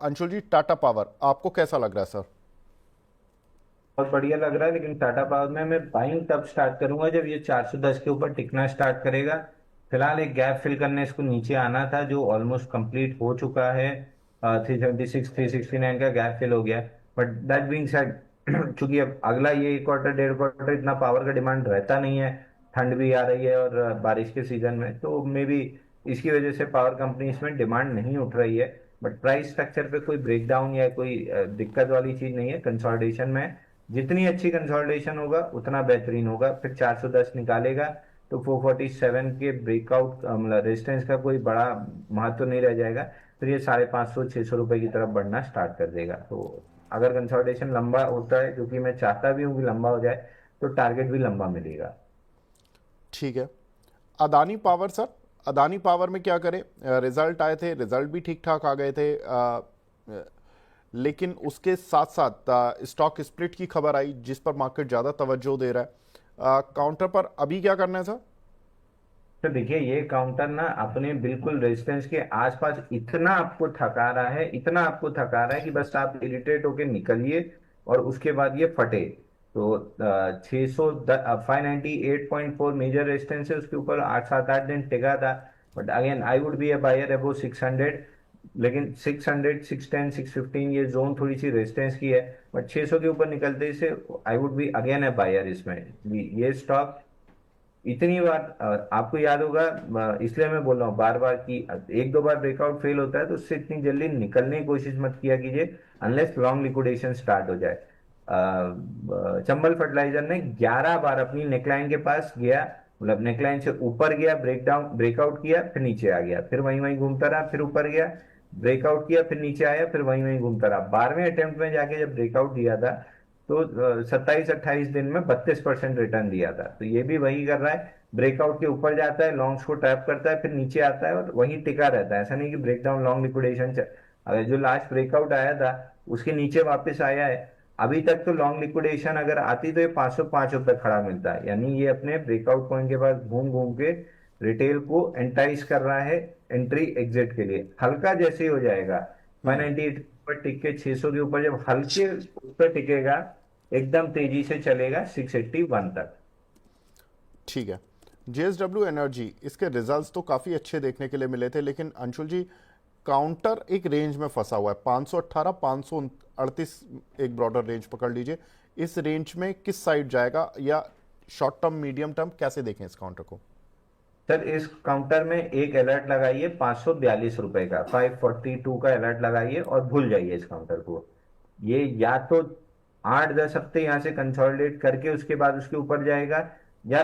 A: अंशुल जी, टाटा पावर आपको कैसा लग रहा है सर?
B: बहुत बढ़िया लग रहा है, लेकिन टाटा पावर में मैं बाइंग तब स्टार्ट करूंगा जब ये 410 के ऊपर टिकना स्टार्ट करेगा। फिलहाल एक गैप फिल करने इसको नीचे आना था जो ऑलमोस्ट कंप्लीट हो चुका है। 376 369 का गैप फिल हो गया। बट दैट बीइंग सेड चूंकि अब अगला ये 1 क्वार्टर 1.5 क्वार्टर इतना पावर का डिमांड रहता नहीं है, ठंड भी आ रही है और बारिश के सीजन में, तो मे बी इसकी वजह से पावर कंपनी में डिमांड नहीं उठ रही है। बट प्राइस स्ट्रक्चर पे कोई ब्रेकडाउन या कोई दिक्कत वाली चीज नहीं है, कंसोलिडेशन में जितनी अच्छी कंसोलिडेशन होगा उतना बेहतरीन होगा। फिर 410 निकालेगा तो 447 के ब्रेकआउट मतलब रेजिस्टेंस का कोई बड़ा महत्व नहीं रह जाएगा। फिर ये 550-600 रुपए की तरफ बढ़ना स्टार्ट कर देगा। तो अगर कंसोलिडेशन लंबा होता है, जो कि मैं चाहता भी हूँ कि लंबा हो जाए, तो टारगेट भी लंबा मिलेगा।
A: ठीक है। Adani power sir, Adani power में क्या करें? रिजल्ट आए थे, रिजल्ट भी ठीक ठाक आ गए थे, लेकिन उसके साथ साथ स्टॉक स्प्लिट की खबर आई जिस पर मार्केट ज़्यादा तवज्जो दे रहा है। काउंटर पर अभी क्या करना है सर?
B: तो देखिए, ये काउंटर ना अपने बिल्कुल रेजिस्टेंस के आसपास इतना आपको थका रहा है, इतना आपको थका रहा है कि बस आप इरिटेट होके निकलिए और उसके बाद ये फटे। तो 600 598.4 मेजर रेजिस्टेंस है, उसके ऊपर 8-7-8 दिन टिका था। But again I would be a buyer above 600। लेकिन 600 610 615 ये जोन थोड़ी सी रेजिस्टेंस की है, बट 600 के ऊपर निकलते से I would be again a buyer इसमें। ये स्टॉक इतनी बार आपको याद होगा, इसलिए मैं बोल रहा हूँ बार बार कि एक दो बार ब्रेकआउट फेल होता है तो उससे इतनी जल्दी निकलने की कोशिश मत किया कीजिए, अनलेस लॉन्ग लिक्विडेशन स्टार्ट हो जाए। चंबल फर्टिलाइजर ने 11 बार अपनी नेकलाइन के पास गया, मतलब नेकलाइन से ऊपर गया, ब्रेकआउट किया, फिर नीचे आ गया, फिर वहीं वहीं घूमता रहा, फिर ऊपर गया, ब्रेकआउट किया, फिर नीचे आया, फिर वहीं वहीं घूमता रहा। 12वें अटेम्प्ट में जाके जब ब्रेकआउट दिया था तो 27-28 दिन में 32% रिटर्न दिया था। तो ये भी वही कर रहा है, ब्रेकआउट के ऊपर जाता है, लॉन्ग्स को टैप करता है, फिर नीचे आता है और वहीं टिका रहता है। ऐसा नहीं कि ब्रेकडाउन लॉन्ग लिक्विडेशन, अगर जो लास्ट ब्रेकआउट आया था उसके नीचे वापस आया है। अभी तक तो लॉन्ग लिक्विडेशन अगर आती तो ये 505 रुपए खड़ा मिलता है, यानी ये अपने ब्रेकआउट पॉइंट के पास घूम घूम के रिटेल को एंटाइज कर रहा है एंट्री एग्जिट के लिए। हल्का जैसे ही हो जाएगा 198 पर टिक के 600 के ऊपर, जब हल्के ऊपर टिकेगा एकदम तेजी से चलेगा 681 तक।
A: ठीक है। जेएसडब्ल्यू एनर्जी, इसके रिजल्ट्स तो काफ़ी अच्छे देखने के लिए मिले थे, लेकिन अंशुल जी काउंटर एक रेंज में फंसा हुआ है, 518 538 एक ब्रॉडर रेंज पकड़ लीजिए। इस रेंज में किस साइड जाएगा, या शॉर्ट टर्म मीडियम टर्म कैसे देखें इस काउंटर को?
B: सर, इस काउंटर में एक अलर्ट लगाइए 542 रुपए का, 542 का अलर्ट लगाइए और भूल जाइए इस काउंटर को। ये या तो 8-10 हफ्ते यहां से कंसोलिडेट करके उसके बाद उसके ऊपर जाएगा, या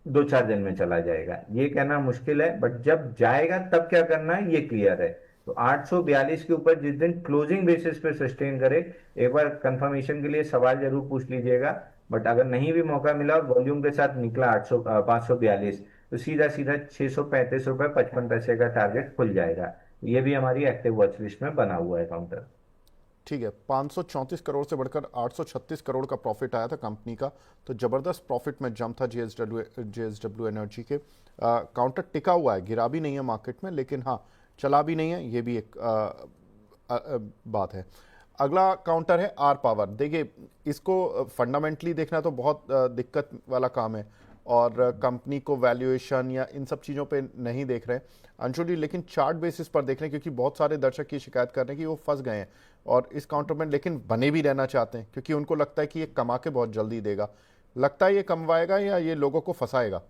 B: 2-4 दिन में चला जाएगा। ये कहना मुश्किल है, बट जब जाएगा तब क्या करना है ये क्लियर है। तो 842 के ऊपर जिस दिन क्लोजिंग बेसिस पे सस्टेन करे, एक बार कंफर्मेशन के लिए सवाल जरूर पूछ लीजिएगा। बट अगर नहीं भी मौका मिला और वॉल्यूम के साथ निकला 542, तो सीधा सीधा 635 रुपए 55 पैसे का टारगेट खुल जाएगा। ये भी हमारी एक्टिव वॉच लिस्ट में बना हुआ है काउंटर।
A: ठीक है। 534 करोड़ से बढ़कर 836 करोड़ का प्रॉफिट आया था कंपनी का, तो ज़बरदस्त प्रॉफिट में जंप था जेएसडब्ल्यू एनर्जी के। काउंटर टिका हुआ है, गिरा भी नहीं है मार्केट में, लेकिन हाँ चला भी नहीं है, ये भी एक बात है। अगला काउंटर है आर पावर। देखिए, इसको फंडामेंटली देखना तो बहुत दिक्कत वाला काम है, और कंपनी को वैल्यूएशन या इन सब चीज़ों पे नहीं देख रहे हैं अंशुल जी, लेकिन चार्ट बेसिस पर देख रहे हैं, क्योंकि बहुत सारे दर्शक ये शिकायत कर रहे हैं कि वो फंस गए हैं और इस काउंटर में, लेकिन बने भी रहना चाहते हैं क्योंकि उनको लगता है कि ये कमा के बहुत जल्दी देगा। लगता है ये कमवाएगा या ये लोगों को फंसाएगा?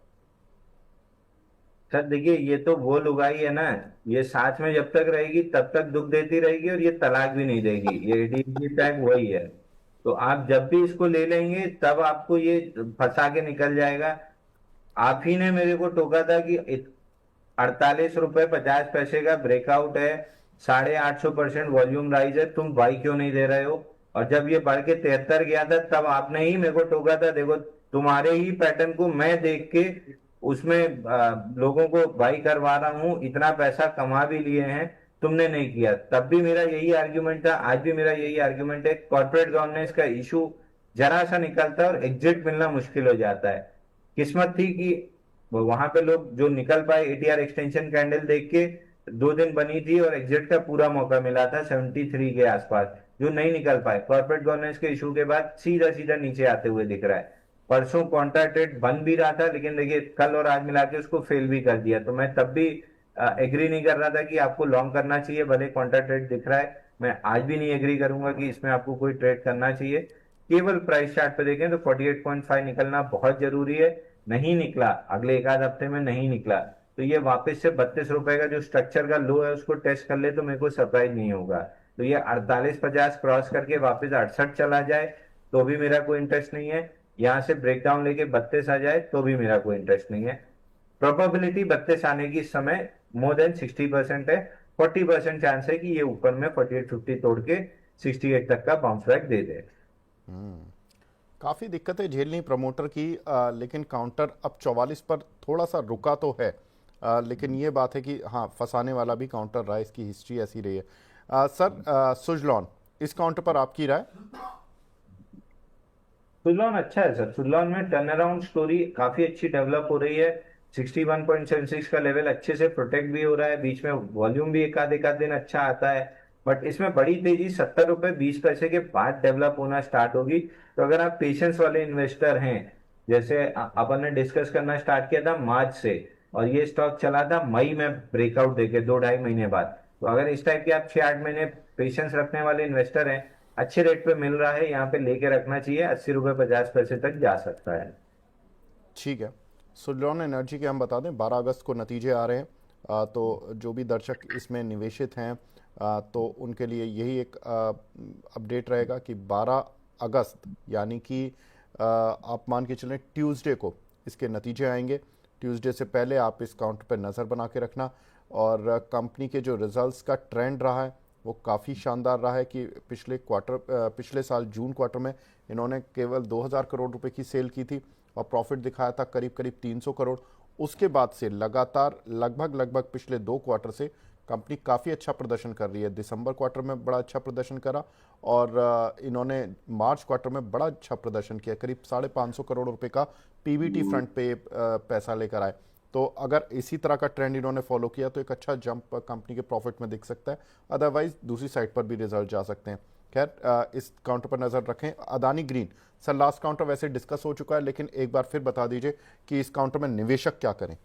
B: सर देखिए, ये तो वो लुगाई है ना, ये साथ में जब तक रहेगी तब तक दुख देती रहेगी और ये तलाक भी नहीं देगी। ये डीजी टैग वही है। तो आप जब भी इसको ले लेंगे तब आपको ये फंसा के निकल जाएगा। आप ही ने मेरे को टोका था कि 48 रुपए 50 पैसे का ब्रेकआउट है, 850% वॉल्यूम राइज है, तुम बाई क्यों नहीं दे रहे हो? और जब ये बढ़ के 73 गया था तब आपने ही मेरे को टोका था, देखो तुम्हारे ही पैटर्न को मैं देख के उसमें लोगों को बाई करवा रहा हूँ, इतना पैसा कमा भी लिए हैं, तुमने नहीं किया। तब भी मेरा यही आर्ग्यूमेंट था, आज भी मेरा यही आर्ग्यूमेंट है। कॉर्पोरेट गवर्नेंस का इशू जरा सा निकलता है और एग्जिट मिलना मुश्किल हो जाता है। किस्मत थी कि वहां पे लोग जो निकल पाए, एटीआर एक्सटेंशन कैंडल देख के 2 दिन बनी थी और एग्जिट का पूरा मौका मिला था 73 के आसपास, जो नहीं निकल पाए। कॉर्पोरेट गवर्नेंस के इशू के बाद सीधा सीधा नीचे आते हुए दिख रहा है। परसों कॉन्ट्रैक्ट रेट बन भी रहा था, लेकिन देखिए कल और आज मिला के उसको फेल भी कर दिया। तो मैं तब भी एग्री नहीं कर रहा था कि आपको लॉन्ग करना चाहिए, भले कॉन्ट्रैक्ट रेट दिख रहा है। मैं आज भी नहीं एग्री करूंगा कि इसमें आपको कोई ट्रेड करना चाहिए। केवल प्राइस चार्ट पे देखें तो 48.5 निकलना बहुत जरूरी है। नहीं निकला, अगले एक आध हफ्ते में नहीं निकला, तो ये वापस से 32 रुपए का जो स्ट्रक्चर का लो है उसको टेस्ट कर ले तो मेरे को सरप्राइज नहीं होगा। तो ये 48-50 क्रॉस करके वापस 68 चला जाए तो भी मेरा कोई इंटरेस्ट नहीं है। यहाँ से ब्रेकडाउन लेके 32 आ जाए तो भी मेरा कोई इंटरेस्ट नहीं है। प्रोबेबिलिटी 32 आने की इस समय मोर देन 60% है। 40% चांस है कि ये ऊपर में 48-50 तोड़ के 68 तक का बाउंस बैक दे दे।
A: काफ़ी दिक्कतें झेलनी प्रमोटर की, लेकिन काउंटर अब 44 पर थोड़ा सा रुका तो है, लेकिन ये बात है कि हाँ, फंसाने वाला भी काउंटर रहा है, इसकी हिस्ट्री ऐसी रही है। सर, सुजलॉन, इस काउंटर पर आपकी राय?
B: सुजलॉन अच्छा है सर। सुजलॉन में टर्न अराउंड स्टोरी काफी अच्छी डेवलप हो रही है। 61.76 का लेवल अच्छे से प्रोटेक्ट भी हो रहा है, बीच में वॉल्यूम भी एक आध दिन अच्छा आता है। बट इसमें बड़ी तेजी 70 रुपए 20 पैसे के बाद डेवलप होना स्टार्ट होगी। तो अगर आप पेशेंस वाले इन्वेस्टर हैं, जैसे अपन ने डिस्कस करना स्टार्ट किया था मार्च से, और ये स्टॉक चला था मई में ब्रेकआउट देके 2-2.5 महीने बाद, तो अगर इस टाइप के आप 6-8 महीने पेशेंस रखने वाले इन्वेस्टर हैं, अच्छे रेट पे मिल रहा है, यहाँ पे लेके रखना चाहिए। 80 रुपए 50 पैसे तक जा सकता है।
A: ठीक है। सुजलॉन एनर्जी के हम बता दें 12 अगस्त को नतीजे आ रहे हैं, तो जो भी दर्शक इसमें निवेशित हैं तो उनके लिए यही एक अपडेट रहेगा कि 12 अगस्त यानी कि आप मान के चलें ट्यूसडे को इसके नतीजे आएंगे। ट्यूसडे से पहले आप इस काउंटर पर नज़र बना के रखना। और कंपनी के जो रिजल्ट्स का ट्रेंड रहा है वो काफ़ी शानदार रहा है कि पिछले साल जून क्वार्टर में इन्होंने केवल 2000 करोड़ रुपए की सेल की थी और प्रॉफिट दिखाया था करीब करीब 300 करोड़। उसके बाद से लगातार लगभग पिछले 2 क्वार्टर से कंपनी काफ़ी अच्छा प्रदर्शन कर रही है। दिसंबर क्वार्टर में बड़ा अच्छा प्रदर्शन करा और इन्होंने मार्च क्वार्टर में बड़ा अच्छा प्रदर्शन किया, करीब 550 करोड़ रुपए का पीबीटी फ्रंट पे पैसा लेकर आए। तो अगर इसी तरह का ट्रेंड इन्होंने फॉलो किया तो एक अच्छा जंप कंपनी के प्रॉफिट में दिख सकता है। अदरवाइज दूसरी साइड पर भी रिजल्ट जा सकते हैं। खैर, इस काउंटर पर नज़र रखें। Adani green, sir last counter वैसे डिस्कस हो चुका है, लेकिन एक बार फिर बता दीजिए कि इस काउंटर में निवेशक क्या करें?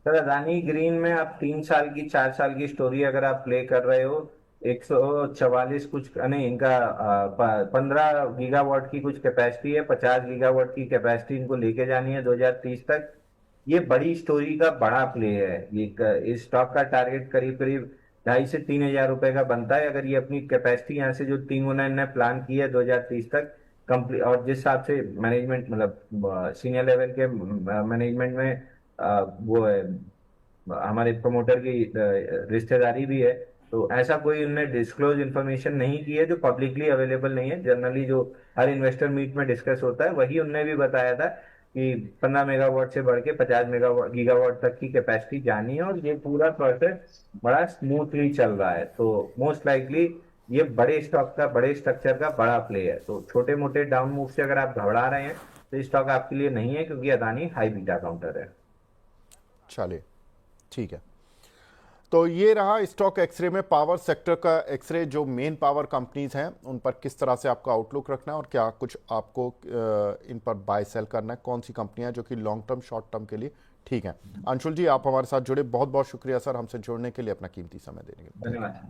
B: सर अदानी ग्रीन में आप 3 साल की 4 साल की स्टोरी अगर आप प्ले कर रहे हो, 144 कुछ नहीं, इनका 15 गीगावाट की कुछ कैपेसिटी है, 50 गीगावाट की कैपेसिटी इनको लेके जानी है 2030 तक। ये बड़ी स्टोरी का बड़ा प्ले है। इस स्टॉक का टारगेट करीब करीब 2,500 से 3,000 रुपए का बनता है, अगर ये अपनी कैपेसिटी यहाँ से जो 3 गुना इन्होंने प्लान की है 2030 तक कंप्लीट। और जिस हिसाब से मैनेजमेंट मतलब सीनियर लेवल के मैनेजमेंट में वो है, हमारे प्रमोटर की रिश्तेदारी भी है, तो ऐसा कोई उन्होंने डिस्क्लोज इन्फॉर्मेशन नहीं की है जो पब्लिकली अवेलेबल नहीं है। जनरली जो हर इन्वेस्टर मीट में डिस्कस होता है वही उनने भी बताया था कि 15 मेगावाट से बढ़ के 50 मेगावाट गीगावाट तक की कैपेसिटी जानी है, और ये पूरा प्रोसेस बड़ा स्मूथली चल रहा है। तो मोस्ट लाइकली ये बड़े स्टॉक का, बड़े स्ट्रक्चर का बड़ा प्ले है। तो छोटे मोटे डाउन मूव से अगर आप घबरा रहे हैं तो स्टॉक आपके लिए नहीं है, क्योंकि अदानी हाई बीटा काउंटर है।
A: चलिए, ठीक है। तो ये रहा स्टॉक एक्सरे में पावर सेक्टर का एक्सरे। जो मेन पावर कंपनीज हैं उन पर किस तरह से आपका आउटलुक रखना है और क्या कुछ आपको इन पर बाय सेल करना है, कौन सी कंपनियां जो कि लॉन्ग टर्म शॉर्ट टर्म के लिए ठीक है। अंशुल जी, आप हमारे साथ जुड़े, बहुत बहुत शुक्रिया सर हमसे जुड़ने के लिए, अपना कीमती समय देने के लिए।
B: धन्यवाद।